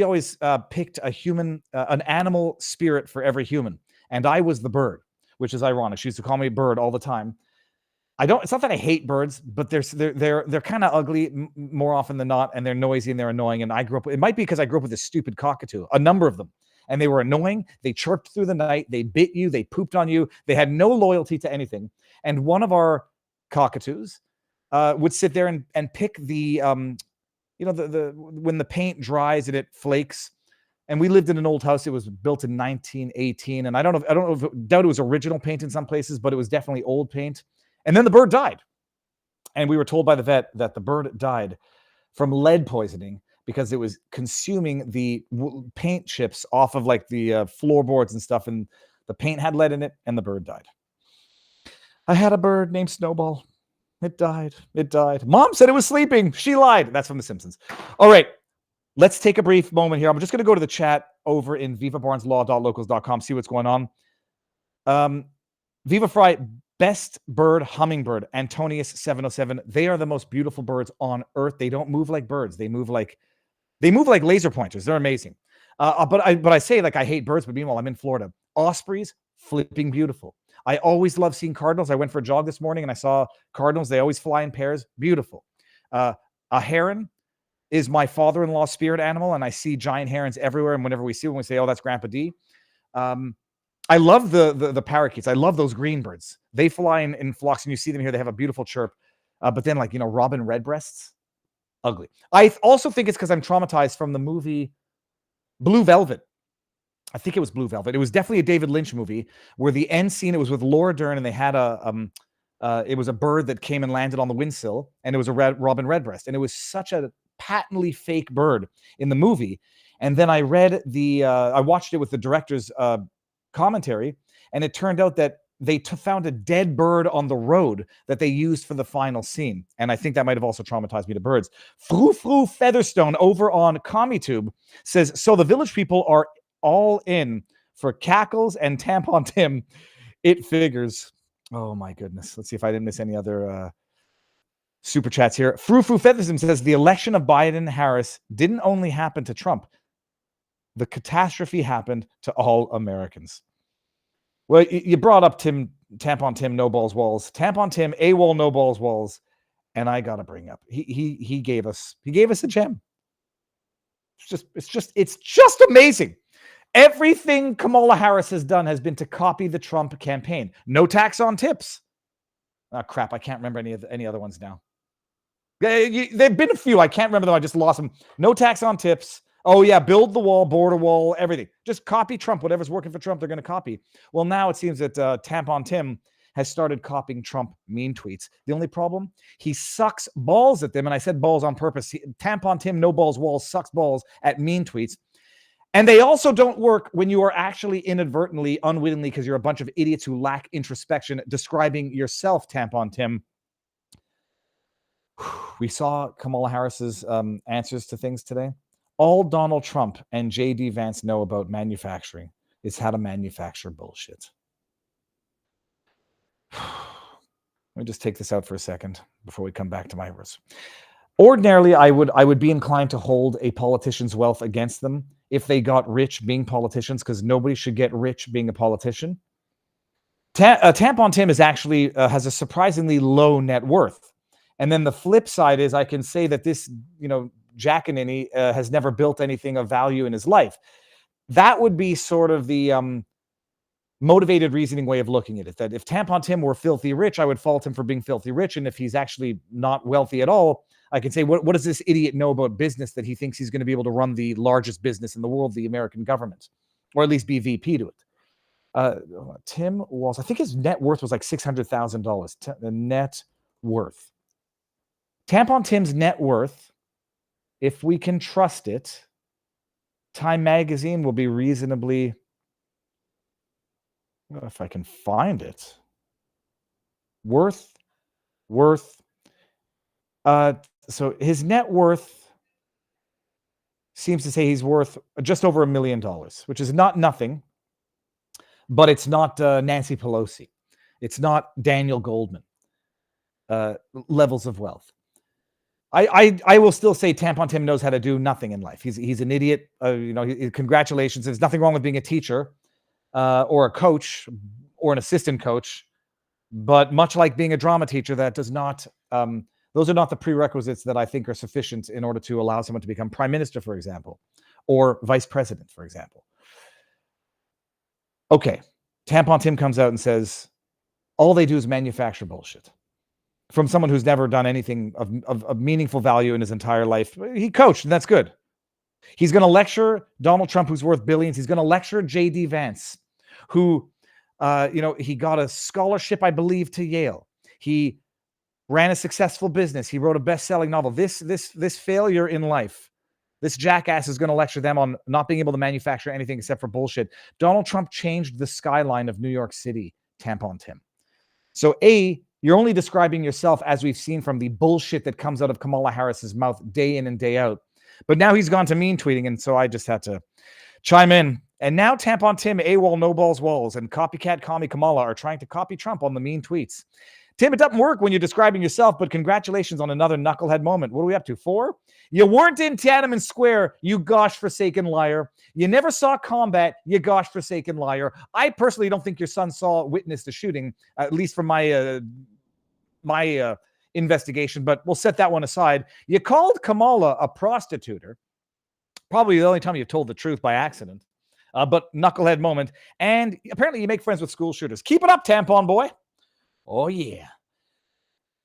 Speaker 2: always picked an animal spirit for every human. And I was the bird, which is ironic. She used to call me bird all the time. It's not that I hate birds, but they're kind of ugly more often than not, and they're noisy and they're annoying. And it might be because I grew up with this stupid cockatoo, a number of them, and they were annoying. They chirped through the night. They bit you. They pooped on you. They had no loyalty to anything. And one of our cockatoos would sit there and pick the when the paint dries and it flakes. And we lived in an old house. It was built in 1918, and I don't know if doubt it was original paint in some places, but it was definitely old paint. And then the bird died. And we were told by the vet that the bird died from lead poisoning because it was consuming the paint chips off of like the floorboards and stuff. And the paint had lead in it, and the bird died. I had a bird named Snowball. It died. Mom said it was sleeping. She lied. That's from The Simpsons. All right. Let's take a brief moment here. I'm just going to go to the chat over in vivabarneslaw.locals.com, see what's going on. Viva Fry, Best bird, hummingbird, Antonius 707. They are the most beautiful birds on earth. They don't move like birds. They move like laser pointers. They're amazing. But I say, like, I hate birds, but meanwhile, I'm in Florida. Ospreys, flipping beautiful. I always love seeing cardinals. I went for a jog this morning and I saw cardinals. They always fly in pairs. Beautiful. A heron is my father-in-law's spirit animal, and I see giant herons everywhere. And whenever we see one, we say, "Oh, that's Grandpa D." I love the parakeets. I love those green birds. They fly in flocks, and you see them here. They have a beautiful chirp. But then, like, robin redbreasts, ugly. I also think it's because I'm traumatized from the movie Blue Velvet. I think it was Blue Velvet. It was definitely a David Lynch movie where the end scene, it was with Laura Dern, and they had it was a bird that came and landed on the windsill, and it was a robin redbreast, and it was such a patently fake bird in the movie. And then I read I watched it with the director's commentary, and it turned out that they found a dead bird on the road that they used for the final scene. And I think that might have also traumatized me to birds. Frou Frou Featherstone over on CommieTube says, so the village people are all in for Cackles and Tampon Tim. It figures. Oh my goodness. Let's see if I didn't miss any other super chats here. Frou Frou Featherstone says the election of Biden and Harris didn't only happen to Trump. The catastrophe happened to all Americans. Well, you brought up Tampon Tim, no balls walls. Tampon Tim, AWOL, no balls walls, and I gotta bring up he gave us a gem. It's just amazing. Everything Kamala Harris has done has been to copy the Trump campaign. No tax on tips. Oh crap! I can't remember any other ones now. There've been a few. I can't remember them. I just lost them. No tax on tips. Oh, yeah, build the wall, border wall, everything. Just copy Trump. Whatever's working for Trump, they're going to copy. Well, now it seems that Tampon Tim has started copying Trump mean tweets. The only problem, he sucks balls at them. And I said balls on purpose. Tampon Tim, no balls, walls, sucks balls at mean tweets. And they also don't work when you are actually inadvertently, unwittingly, because you're a bunch of idiots who lack introspection, describing yourself, Tampon Tim. We saw Kamala Harris's answers to things today. All Donald Trump and J.D. Vance know about manufacturing is how to manufacture bullshit. Let me just take this out for a second before we come back to my words. Ordinarily, I would be inclined to hold a politician's wealth against them if they got rich being politicians, because nobody should get rich being a politician. Tampon Tim is actually has a surprisingly low net worth. And then the flip side is I can say that this, Jackanini has never built anything of value in his life. That would be sort of the motivated reasoning way of looking at it. That if Tampon Tim were filthy rich, I would fault him for being filthy rich. And if he's actually not wealthy at all, I can say, what does this idiot know about business that he thinks he's going to be able to run the largest business in the world, the American government, or at least be VP to it? Tim Walsh, I think his net worth was like $600,000. The net worth. Tampon Tim's net worth, if we can trust it, Time Magazine will be reasonably, if I can find it, worth. So his net worth seems to say he's worth just over $1 million, which is not nothing, but it's not Nancy Pelosi. It's not Daniel Goldman levels of wealth. I will still say Tampon Tim knows how to do nothing in life. He's an idiot. Congratulations. There's nothing wrong with being a teacher or a coach or an assistant coach. But much like being a drama teacher, that does not, those are not the prerequisites that I think are sufficient in order to allow someone to become prime minister, for example, or vice president, for example. Okay. Tampon Tim comes out and says, all they do is manufacture bullshit. From someone who's never done anything of meaningful value in his entire life. He coached, and that's good. He's going to lecture Donald Trump, who's worth billions. He's going to lecture J.D. Vance, who, he got a scholarship, I believe, to Yale. He ran a successful business. He wrote a best-selling novel. This failure in life, this jackass is going to lecture them on not being able to manufacture anything except for bullshit. Donald Trump changed the skyline of New York City, Tampon Tim. So, you're only describing yourself, as we've seen from the bullshit that comes out of Kamala Harris's mouth day in and day out. But now he's gone to mean tweeting, and so I just had to chime in And now Tampon Tim, AWOL, No Balls Walls, and copycat Commie Kamala are trying to copy Trump on the mean tweets. Tim, it doesn't work when you're describing yourself, but congratulations on another knucklehead moment. What are we up to? 4? You weren't in Tiananmen Square, you gosh-forsaken liar. You never saw combat, you gosh-forsaken liar. I personally don't think your son witnessed the shooting, at least from my investigation, but we'll set that one aside. You called Kamala a prostituter. Probably the only time you've told the truth by accident. But knucklehead moment. And apparently you make friends with school shooters. Keep it up, tampon boy. Oh, yeah.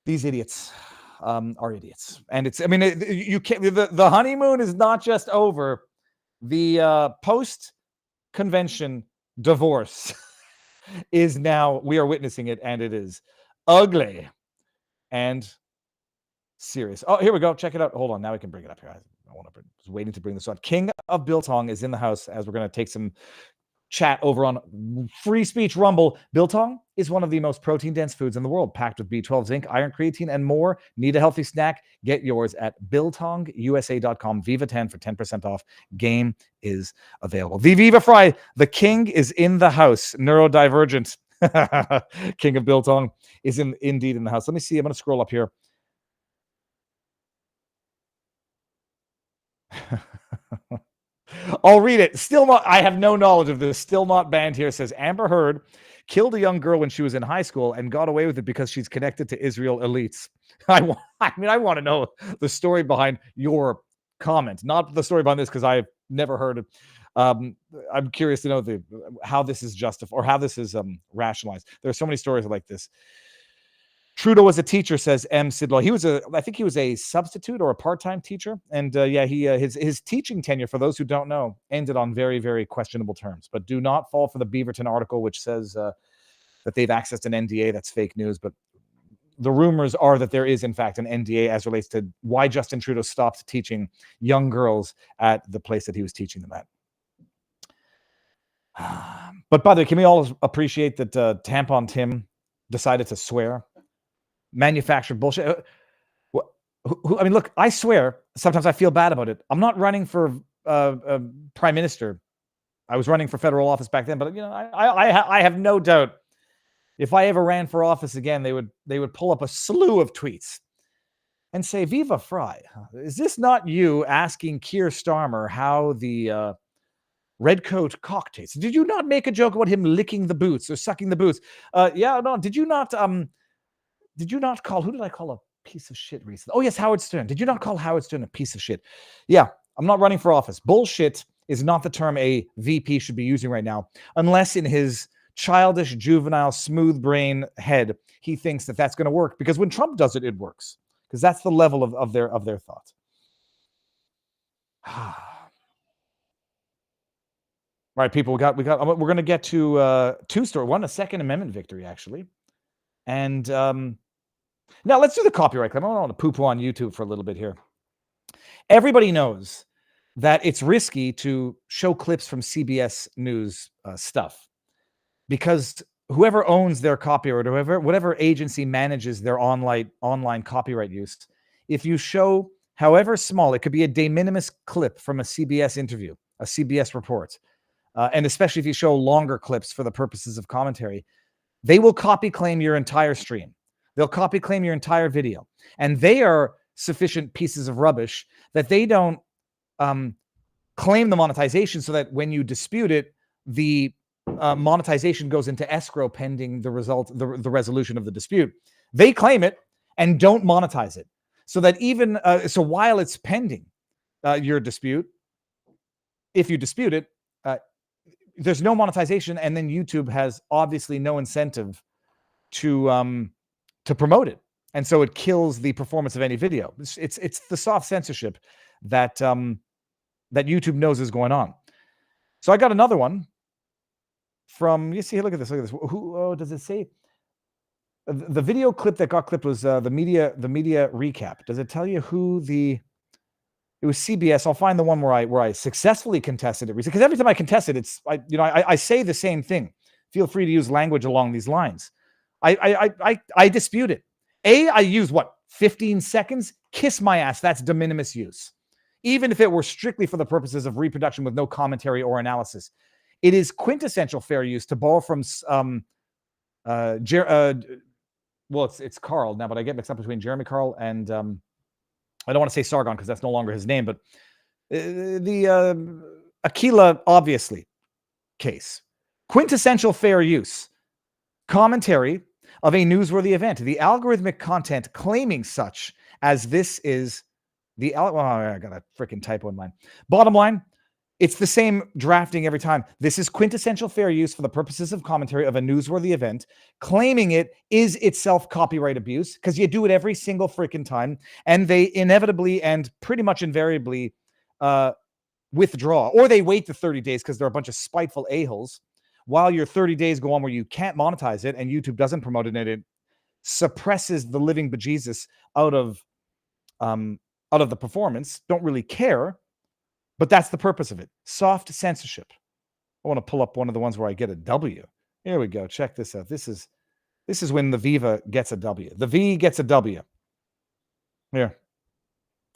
Speaker 2: These idiots are idiots. And it's, I mean, you can't, the honeymoon is not just over. The post-convention divorce is now, we are witnessing it, and it is ugly and serious. Oh, here we go. Check it out. Hold on. Now we can bring it up here. I was waiting to bring this on. King of Biltong is in the house as we're going to take some chat over on Free Speech Rumble. Biltong is one of the most protein-dense foods in the world, packed with B12, zinc, iron, creatine, and more. Need a healthy snack? Get yours at BiltongUSA.com. Viva 10 for 10% off. Game is available. The Viva Fry, the king is in the house. Neurodivergent King of Biltong is indeed in the house. Let me see. I'm going to scroll up here. I'll read it. Still not, I have no knowledge of this. Still not banned here. Says Amber Heard killed a young girl when she was in high school and got away with it because she's connected to Israel elites. I want to know the story behind your comment, not the story behind this, because I've never heard it. I'm curious to know how this is justified, or how this is rationalized. There are so many stories like this. Trudeau was a teacher, says M. Sidlaw. I think he was a substitute or a part-time teacher. And his teaching tenure, for those who don't know, ended on very, very questionable terms. But do not fall for the Beaverton article, which says that they've accessed an NDA. That's fake news. But the rumors are that there is, in fact, an NDA as relates to why Justin Trudeau stopped teaching young girls at the place that he was teaching them at. But by the way, can we all appreciate that Tampon Tim decided to swear? Manufactured bullshit. I mean, look, I swear, sometimes I feel bad about it. I'm not running for prime minister. I was running for federal office back then, but I have no doubt if I ever ran for office again, they would pull up a slew of tweets and say, "Viva Fry, is this not you asking Keir Starmer how the Redcoat cock tastes? Did you not make a joke about him licking the boots or sucking the boots? Did you not call, who did I call a piece of shit recently? Oh, yes, Howard Stern. Did you not call Howard Stern a piece of shit?" Yeah, I'm not running for office. Bullshit is not the term a VP should be using right now, unless in his childish, juvenile, smooth brain head, he thinks that that's going to work. Because when Trump does it, it works. Because that's the level of their thought. All right, people, we're going to get to two stories. One, a Second Amendment victory, actually. And now let's do the copyright claim. I don't want to poo-poo on YouTube for a little bit here. Everybody knows that it's risky to show clips from CBS News stuff, because whoever owns their copyright, or whatever agency manages their online copyright use, if you show, however small, it could be a de minimis clip from a CBS interview, a CBS report, and especially if you show longer clips for the purposes of commentary, they will copy claim your entire stream. They'll copy claim your entire video. And they are sufficient pieces of rubbish that they don't claim the monetization, so that when you dispute it, the monetization goes into escrow pending the resolution of the dispute. They claim it and don't monetize it. So that even, so while it's pending your dispute, if you dispute it, there's no monetization, and then YouTube has obviously no incentive to promote it, and so it kills the performance of any video. It's the soft censorship that that YouTube knows is going on. So I got another one from, you see, look at this. Who does it say? The video clip that got clipped was the media recap. Does it tell you who the? It was CBS. I'll find the one where I successfully contested it recently, because every time I contest it, I say the same thing. Feel free to use language along these lines. I dispute it. I use 15 seconds? Kiss my ass. That's de minimis use. Even if it were strictly for the purposes of reproduction with no commentary or analysis. It is quintessential fair use to borrow from well, it's Carl now, but I get mixed up between Jeremy Carl and I don't want to say Sargon because that's no longer his name, but the Aquila, obviously, case. Quintessential fair use. Commentary of a newsworthy event. The algorithmic content claiming such as this is the... Well, I got a freaking typo in mine. Bottom line, it's the same drafting every time. This is quintessential fair use for the purposes of commentary of a newsworthy event. Claiming it is itself copyright abuse because you do it every single freaking time. And they inevitably and pretty much invariably withdraw. Or they wait the 30 days because they're a bunch of spiteful a-holes. While your 30 days go on where you can't monetize it and YouTube doesn't promote it and it suppresses the living bejesus out of the performance. Don't really care. But that's the purpose of it. Soft censorship. I want to pull up one of the ones where I get a W. Here we go. Check this out. This is when the Viva gets a W. The V gets a W. Here.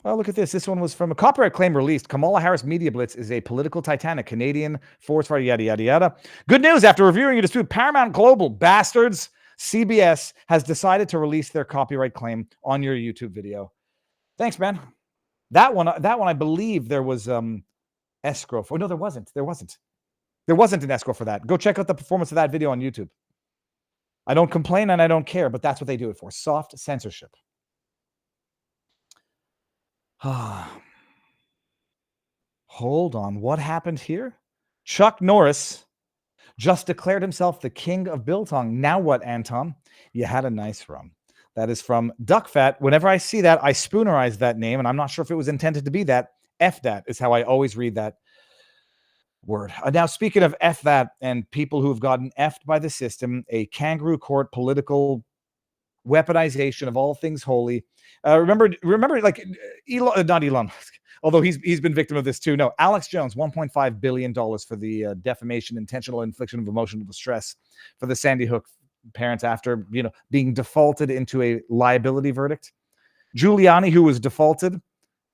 Speaker 2: Oh, look at this. This one was from a copyright claim released. Kamala Harris Media Blitz is a political Titanic. Canadian force fire, yada, yada, yada. Good news. After reviewing your dispute, Paramount Global bastards, CBS, has decided to release their copyright claim on your YouTube video. Thanks, man. That one, I believe there was escrow for. No, there wasn't. There wasn't an escrow for that. Go check out the performance of that video on YouTube. I don't complain and I don't care, but that's what they do it for. Soft censorship. Hold on. What happened here? Chuck Norris just declared himself the king of biltong. Now what, Anton? You had a nice run. That is from Duck Fat. Whenever I see that, I spoonerize that name, and I'm not sure if it was intended to be that. F that is how I always read that word. Now, speaking of F that and people who have gotten F'd by the system, a kangaroo court political weaponization of all things holy. Remember, like Elon, not Elon Musk, although he's been victim of this too. No, Alex Jones, $1.5 billion for the defamation, intentional infliction of emotional distress for the Sandy Hook parents after being defaulted into a liability verdict. Giuliani, who was defaulted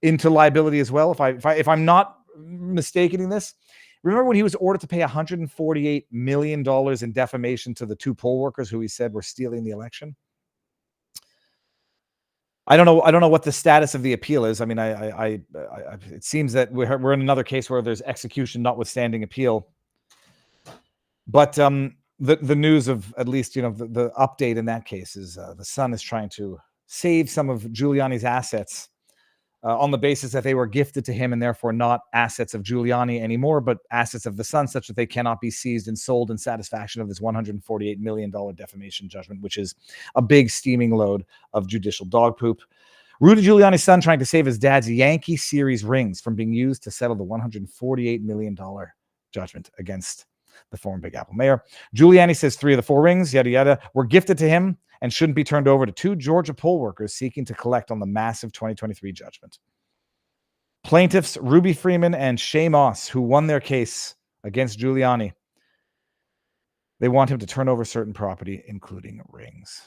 Speaker 2: into liability as well. If I'm not mistaking this, remember when he was ordered to pay $148 million in defamation to the two poll workers who he said were stealing the election? I don't know what the status of the appeal is. I mean, it seems that we're in another case where there's execution notwithstanding appeal. But the news of at least the update in that case is the Sun is trying to save some of Giuliani's assets on the basis that they were gifted to him and therefore not assets of Giuliani anymore, but assets of the Sun, such that they cannot be seized and sold in satisfaction of this $148 million defamation judgment, which is a big steaming load of judicial dog poop. Rudy Giuliani's son trying to save his dad's Yankee Series rings from being used to settle the $148 million judgment against the former Big Apple mayor. Giuliani says 3 of the 4 rings, yada, yada, were gifted to him and shouldn't be turned over to 2 Georgia poll workers seeking to collect on the massive 2023 judgment. Plaintiffs Ruby Freeman and Shay Moss, who won their case against Giuliani, they want him to turn over certain property, including rings.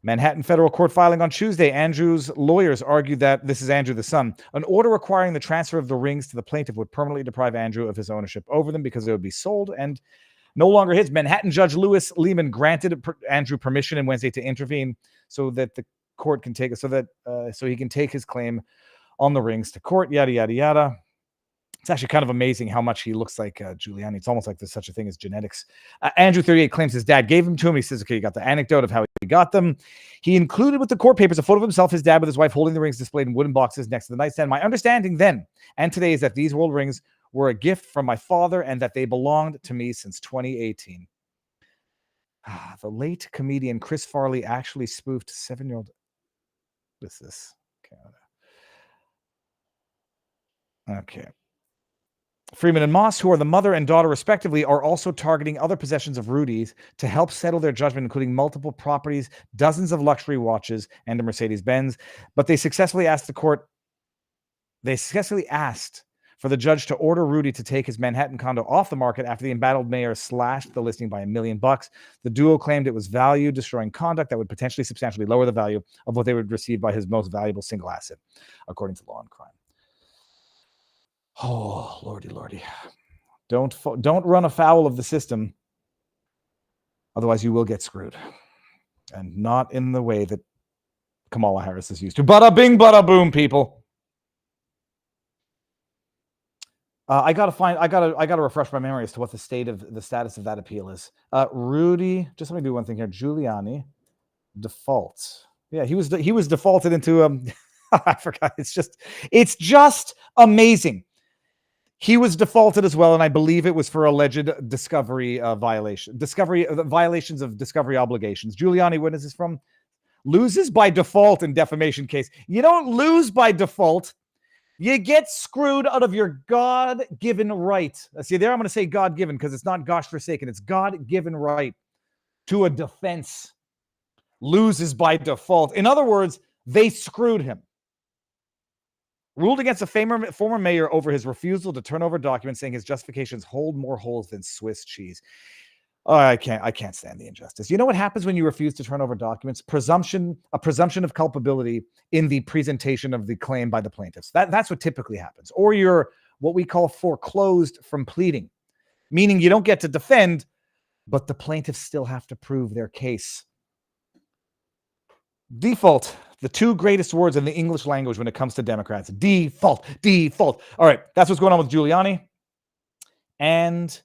Speaker 2: Manhattan federal court filing on Tuesday. Andrew's lawyers argued that, this is Andrew the son, an order requiring the transfer of the rings to the plaintiff would permanently deprive Andrew of his ownership over them because they would be sold and no longer his. Manhattan Judge Lewis Lehman granted Andrew permission on Wednesday to intervene so that the court can take so he can take his claim on the rings to court. Yada yada yada. It's actually kind of amazing how much he looks like Giuliani. It's almost like there's such a thing as genetics. Andrew, 38, claims his dad gave them to him. He says, okay, you got the anecdote of how he got them. He included with the court papers a photo of himself, his dad with his wife holding the rings displayed in wooden boxes next to the nightstand. My understanding then and today is that these world rings were a gift from my father and that they belonged to me since 2018. The late comedian Chris Farley actually spoofed 7-year-old. What is this? Okay. Freeman and Moss, who are the mother and daughter respectively, are also targeting other possessions of Rudy's to help settle their judgment, including multiple properties, dozens of luxury watches, and a Mercedes-Benz. But they successfully asked for the judge to order Rudy to take his Manhattan condo off the market after the embattled mayor slashed the listing by $1 million. The duo claimed it was value-destroying conduct that would potentially substantially lower the value of what they would receive by his most valuable single asset, according to Law and Crime. Oh, lordy, lordy. Don't run afoul of the system. Otherwise, you will get screwed. And not in the way that Kamala Harris is used to. Bada bing, bada boom, people. I gotta refresh my memory as to what the status of that appeal is. Rudy, just let me do one thing here. Giuliani defaults. Yeah, he was defaulted into I forgot. It's just amazing. He was defaulted as well, and I believe it was for alleged discovery violations of discovery obligations. Giuliani, when is this from? Loses by default in defamation case. You don't lose by default. You get screwed out of your God-given right. See, there I'm going to say God-given because it's not gosh forsaken. It's God-given right to a defense. Loses by default. In other words, they screwed him. Ruled against a former mayor over his refusal to turn over documents, saying his justifications hold more holes than Swiss cheese. Oh, I can't stand the injustice. You know what happens when you refuse to turn over documents? A presumption of culpability in the presentation of the claim by the plaintiffs. That's what typically happens. Or you're what we call foreclosed from pleading, meaning you don't get to defend, but the plaintiffs still have to prove their case. Default, the two greatest words in the English language when it comes to Democrats. Default. All right, that's what's going on with Giuliani. And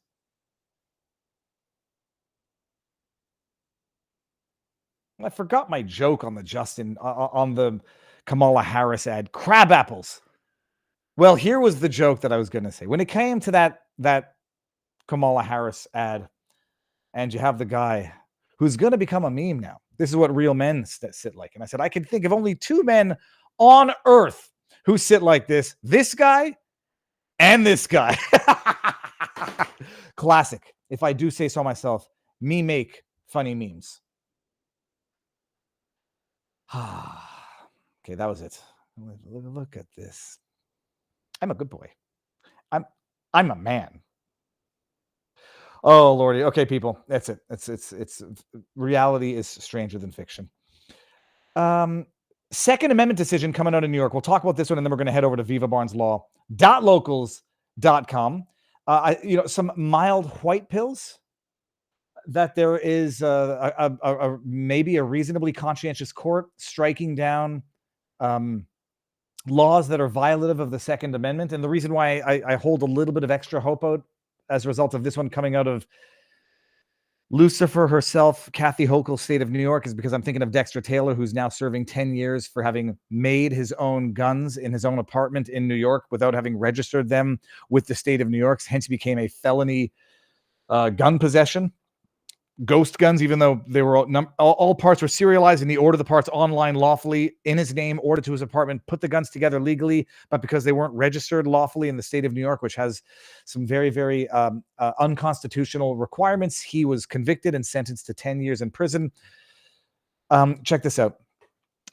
Speaker 2: I forgot my joke on the Kamala Harris ad. Crab apples. Well, here was the joke that I was going to say. When it came to that Kamala Harris ad, and you have the guy who's going to become a meme now. This is what real men sit like. And I said, I can think of only two men on earth who sit like this guy and this guy. Classic. If I do say so myself, me make funny memes. Okay, that was it. Look at this. I'm a good boy. I'm a man. Oh Lordy. Okay, people. That's it. It's reality is stranger than fiction. Second Amendment decision coming out of New York. We'll talk about this one, and then we're going to head over to vivabarneslaw.locals.com. Some mild white pills that there is maybe a reasonably conscientious court striking down laws that are violative of the Second Amendment. And the reason why I hold a little bit of extra hope out as a result of this one coming out of Lucifer herself, Kathy Hochul's state of New York, is because I'm thinking of Dexter Taylor, who's now serving 10 years for having made his own guns in his own apartment in New York without having registered them with the state of New York, hence became a felony gun possession. Ghost guns, even though they were all parts were serialized and he ordered the parts online lawfully in his name, ordered to his apartment, put the guns together legally, but because they weren't registered lawfully in the state of New York, which has some very, very unconstitutional requirements, he was convicted and sentenced to 10 years in prison. Check this out.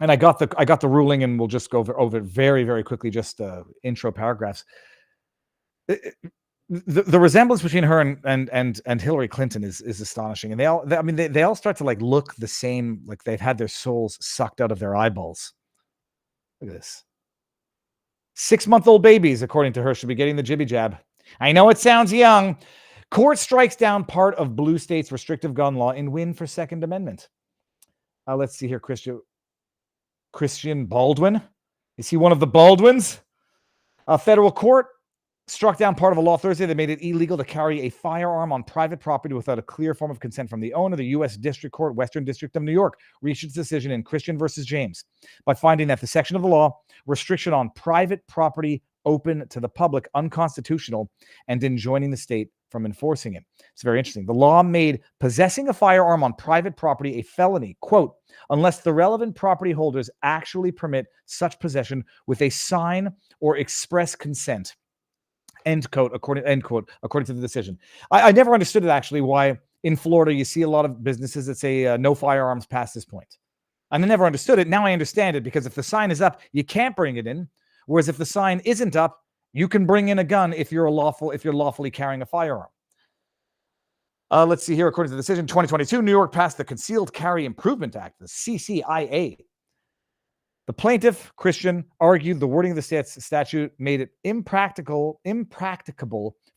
Speaker 2: And I got the ruling, and we'll just go over it very, very quickly, just intro paragraphs. The resemblance between her and Hillary Clinton is astonishing, and they all start to like look the same, like they've had their souls sucked out of their eyeballs. Look at this. 6-month-old babies, according to her, should be getting the jibby jab. I know it sounds young. Court strikes down part of blue state's restrictive gun law in win for Second Amendment. Let's see here, Christian Baldwin. Is he one of the Baldwins? A federal court struck down part of a law Thursday that made it illegal to carry a firearm on private property without a clear form of consent from the owner. The U.S. District Court, Western District of New York, reached its decision in Christian versus James by finding that the section of the law, restriction on private property open to the public, unconstitutional, and enjoining the state from enforcing it. It's very interesting. The law made possessing a firearm on private property a felony, quote, unless the relevant property holders actually permit such possession with a sign or express consent. End quote, according to the decision. I never understood it, actually, why in Florida you see a lot of businesses that say no firearms past this point. And I never understood it. Now I understand it, because if the sign is up, you can't bring it in. Whereas if the sign isn't up, you can bring in a gun if you're lawfully carrying a firearm. Let's see here. According to the decision, 2022, New York passed the Concealed Carry Improvement Act, the CCIA. The plaintiff, Christian, argued the wording of the statute made it impracticable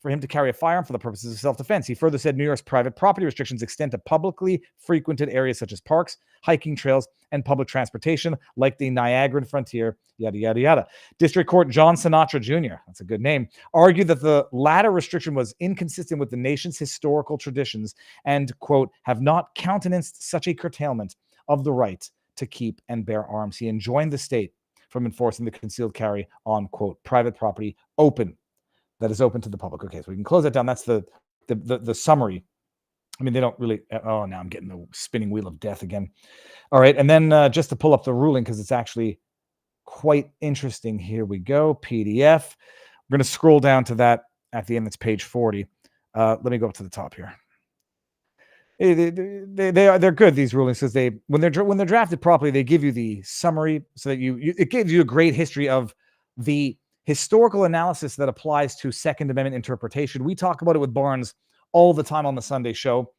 Speaker 2: for him to carry a firearm for the purposes of self-defense. He further said New York's private property restrictions extend to publicly frequented areas such as parks, hiking trails, and public transportation, like the Niagaran Frontier, yada, yada, yada. District Court John Sinatra Jr., that's a good name, argued that the latter restriction was inconsistent with the nation's historical traditions and, quote, have not countenanced such a curtailment of the right to keep and bear arms. He enjoined the state from enforcing the concealed carry on, quote, private property that is open to the public. Okay, so we can close that down. That's the summary. I mean, they don't really, oh, now I'm getting the spinning wheel of death again. All right, and then just to pull up the ruling, because it's actually quite interesting. Here we go, PDF. We're going to scroll down to that at the end. That's page 40. Let me go up to the top here. They're good, these rulings, because when they're drafted properly, they give you the summary so that it gives you a great history of the historical analysis that applies to Second Amendment interpretation. We talk about it with Barnes all the time on the Sunday show.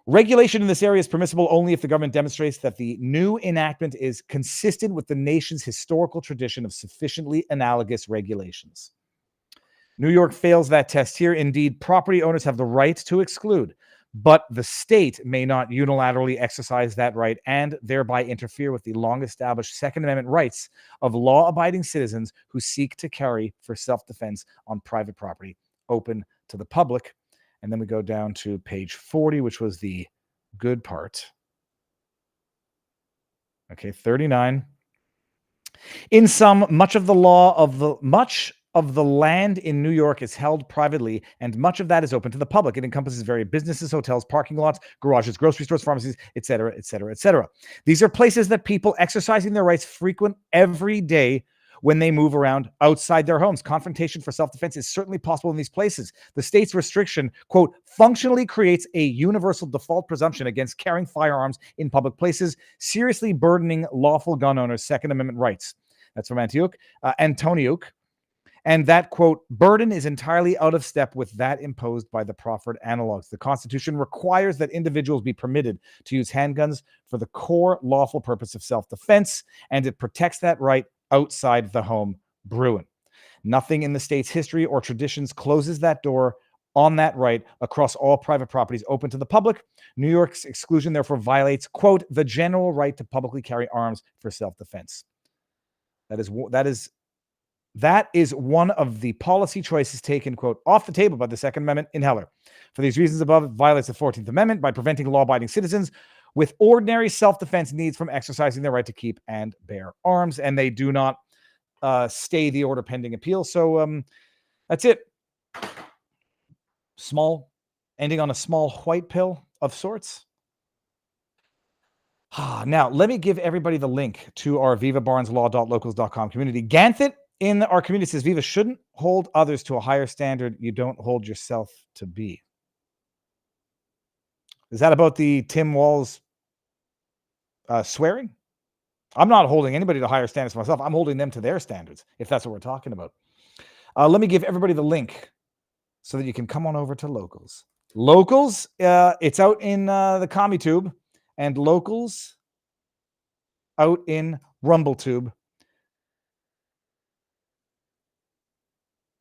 Speaker 2: Regulation in this area is permissible only if the government demonstrates that the new enactment is consistent with the nation's historical tradition of sufficiently analogous regulations. New York fails that test here. Indeed, property owners have the right to exclude, but the state may not unilaterally exercise that right and thereby interfere with the long-established Second Amendment rights of law-abiding citizens who seek to carry for self-defense on private property open to the public. And then we go down to page 40, which was the good part. Okay, 39. In sum, much of the land in New York is held privately, and much of that is open to the public. It encompasses various businesses, hotels, parking lots, garages, grocery stores, pharmacies, etc., etc., etc. These are places that people exercising their rights frequent every day when they move around outside their homes. Confrontation for self-defense is certainly possible in these places. The state's restriction, quote, functionally creates a universal default presumption against carrying firearms in public places, seriously burdening lawful gun owners' Second Amendment rights. That's from Antoniuk. And that, quote, burden is entirely out of step with that imposed by the proffered analogs. The Constitution requires that individuals be permitted to use handguns for the core lawful purpose of self-defense, and it protects that right outside the home. Bruin. Nothing in the state's history or traditions closes that door on that right across all private properties open to the public. New York's exclusion therefore violates, quote, the general right to publicly carry arms for self-defense. That is one of the policy choices taken, quote, off the table by the Second Amendment in Heller. For these reasons above, it violates the 14th Amendment by preventing law-abiding citizens with ordinary self-defense needs from exercising their right to keep and bear arms, and they do not stay the order pending appeal. So that's it. Ending on a small white pill of sorts. Now, let me give everybody the link to our vivabarneslaw.locals.com community. Ganthit in our community says, Viva shouldn't hold others to a higher standard you don't hold yourself to be. Is that about the Tim Walz swearing? I'm not holding anybody to higher standards for myself. I'm holding them to their standards, if that's what we're talking about. Let me give everybody the link so that you can come on over to Locals. Locals, it's out in the Commie Tube, and Locals out in RumbleTube.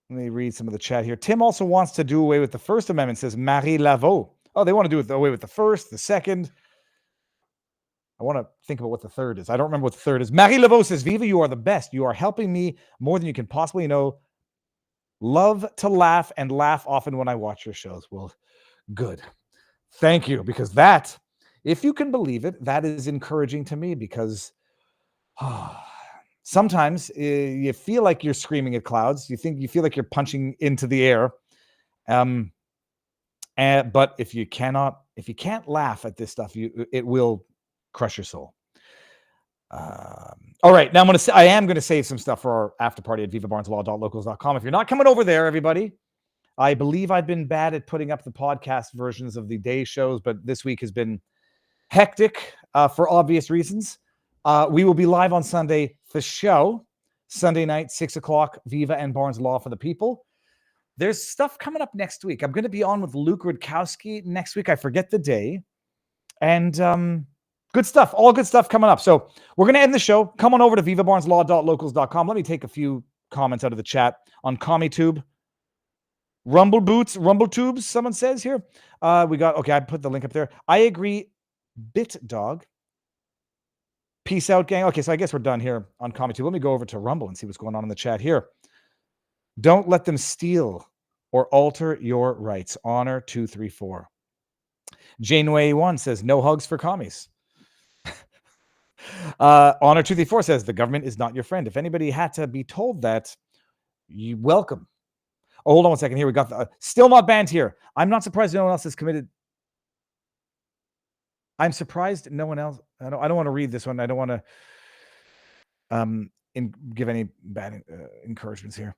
Speaker 2: Let me read some of the chat here. Tim also wants to do away with the First Amendment, says Marie Laveau. Oh, they want to do away with the first, the second. I want to think about what the third is. I don't remember what the third is. Marie Laveau says, Viva, you are the best. You are helping me more than you can possibly know. Love to laugh and laugh often when I watch your shows. Well, good. Thank you. Because that, if you can believe it, that is encouraging to me because sometimes you feel like you're screaming at clouds. You feel like you're punching into the air. But if you can't laugh at this stuff, it will crush your soul. All right, now I am going to save some stuff for our after party at vivabarneslaw.locals.com. If you're not coming over there, everybody, I believe I've been bad at putting up the podcast versions of the day shows, but this week has been hectic for obvious reasons. We will be live on Sunday, the show, Sunday night, 6 o'clock, Viva and Barnes Law for the People. There's stuff coming up next week. I'm going to be on with Luke Rudkowski next week. I forget the day. And Good stuff. All good stuff coming up. So we're going to end the show. Come on over to vivabarneslaw.locals.com. Let me take a few comments out of the chat on CommieTube. Rumble Boots, Rumble Tubes, someone says here. Okay, I put the link up there. I agree, BitDog. Peace out, gang. Okay, so I guess we're done here on CommieTube. Let me go over to Rumble and see what's going on in the chat here. Don't let them steal or alter your rights. Honor 234. Janeway 1 says, no hugs for commies. Honor 234 says, the government is not your friend. If anybody had to be told that, you welcome. Oh, hold on 1 second. Here we got the still not banned here. I'm not surprised no one else has committed. I'm surprised no one else. I don't want to read this one. I don't want to give any bad encouragements here.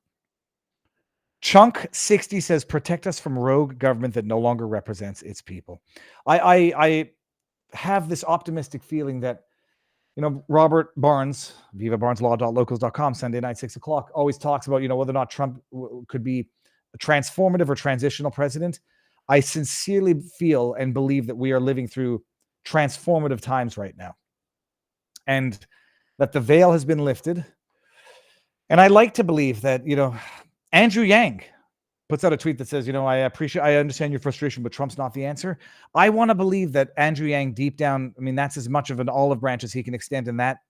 Speaker 2: Chunk 60 says, protect us from rogue government that no longer represents its people. I have this optimistic feeling that, Robert Barnes, vivabarneslaw.locals.com, Sunday night, 6 o'clock, always talks about, whether or not Trump could be a transformative or transitional president. I sincerely feel and believe that we are living through transformative times right now, and that the veil has been lifted. And I like to believe that, Andrew Yang puts out a tweet that says, I understand your frustration, but Trump's not the answer. I want to believe that Andrew Yang deep down, that's as much of an olive branch as he can extend, and that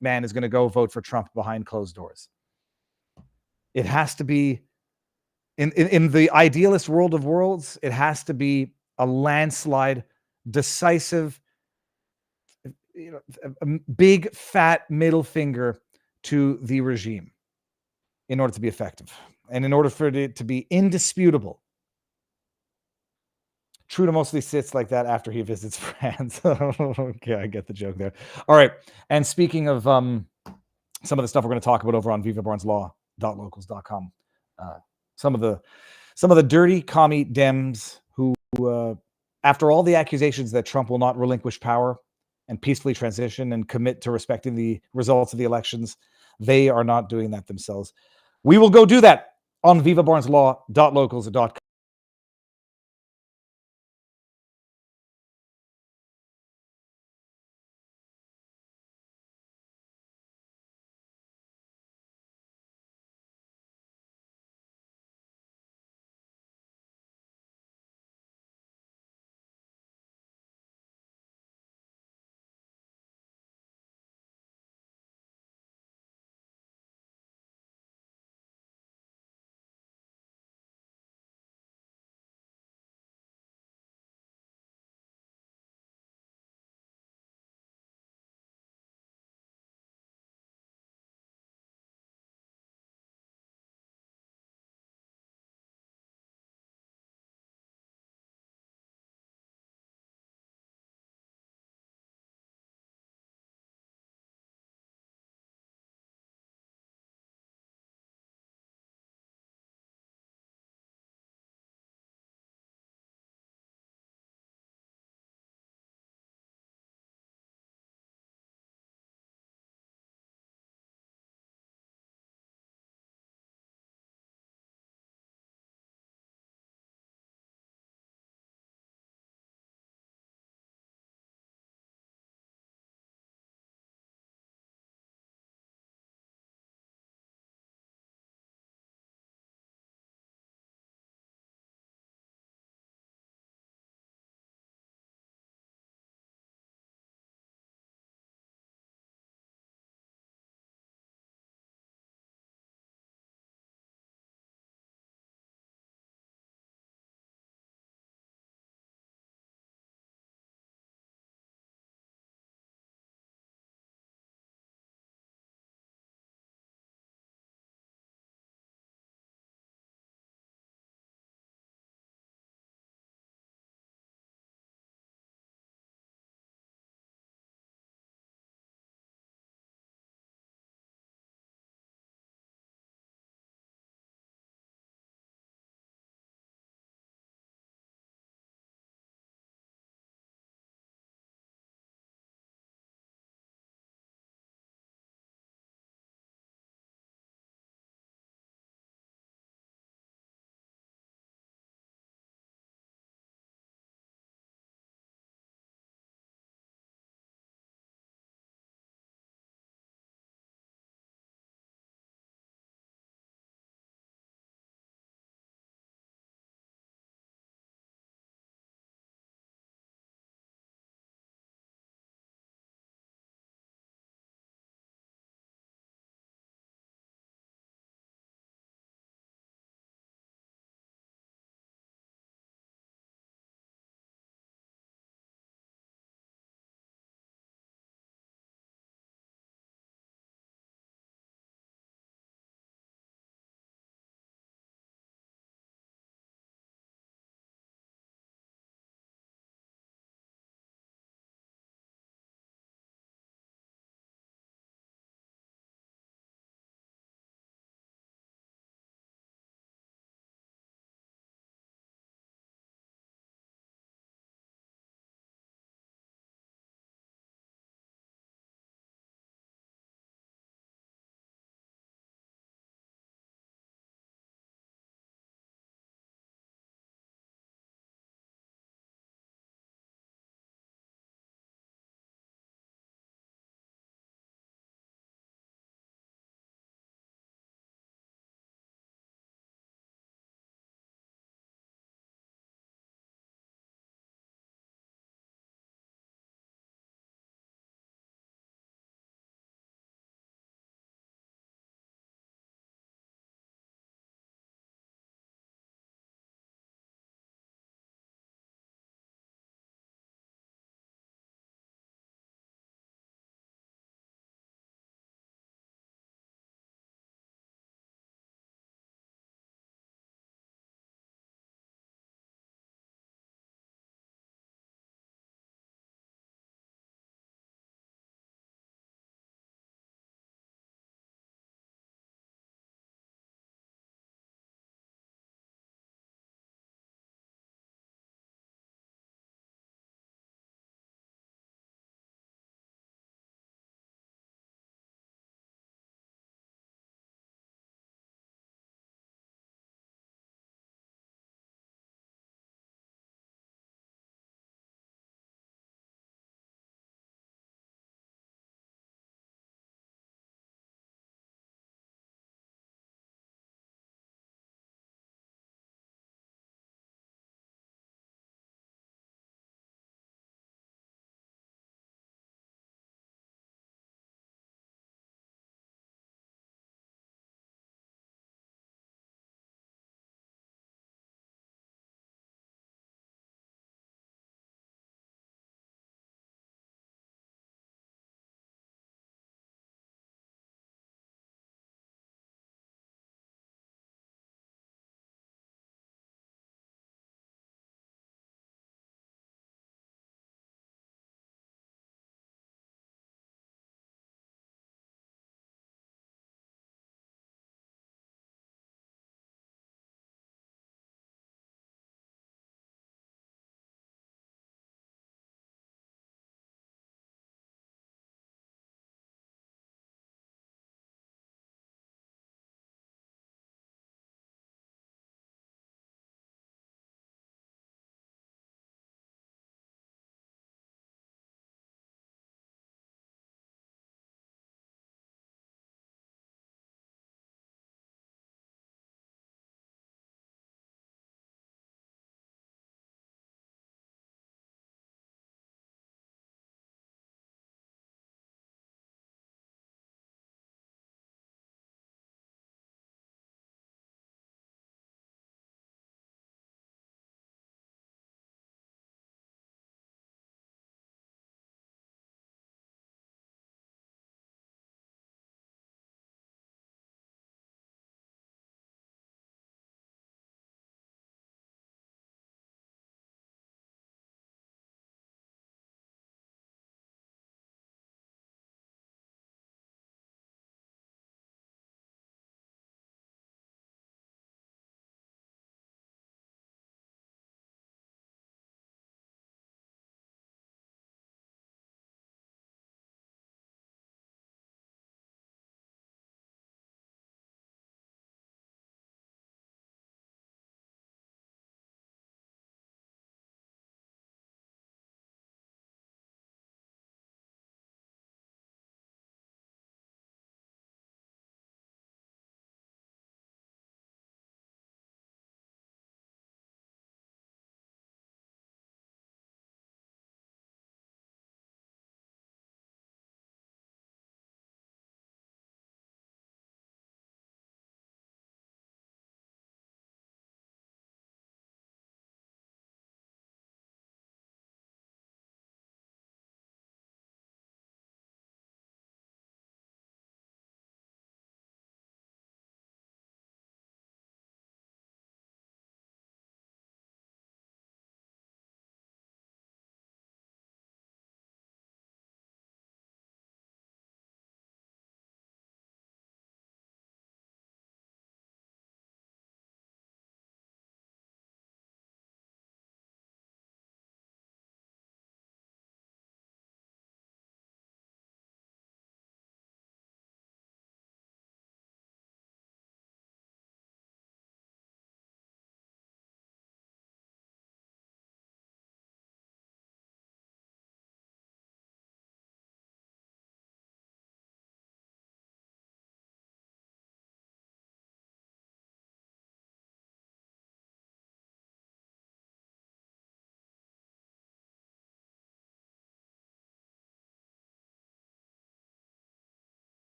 Speaker 2: man is going to go vote for Trump behind closed doors. It has to be, in the idealist world of worlds, it has to be a landslide, decisive, a big fat middle finger to the regime in order to be effective, and in order for it to be indisputable. Trudeau mostly sits like that after he visits France. Okay, I get the joke there. All right, and speaking of some of the stuff we're going to talk about over on vivabarneslaw.locals.com, some of the dirty commie Dems who, after all the accusations that Trump will not relinquish power and peacefully transition and commit to respecting the results of the elections, they are not doing that themselves. We will go do that on vivabarneslaw.locals.com.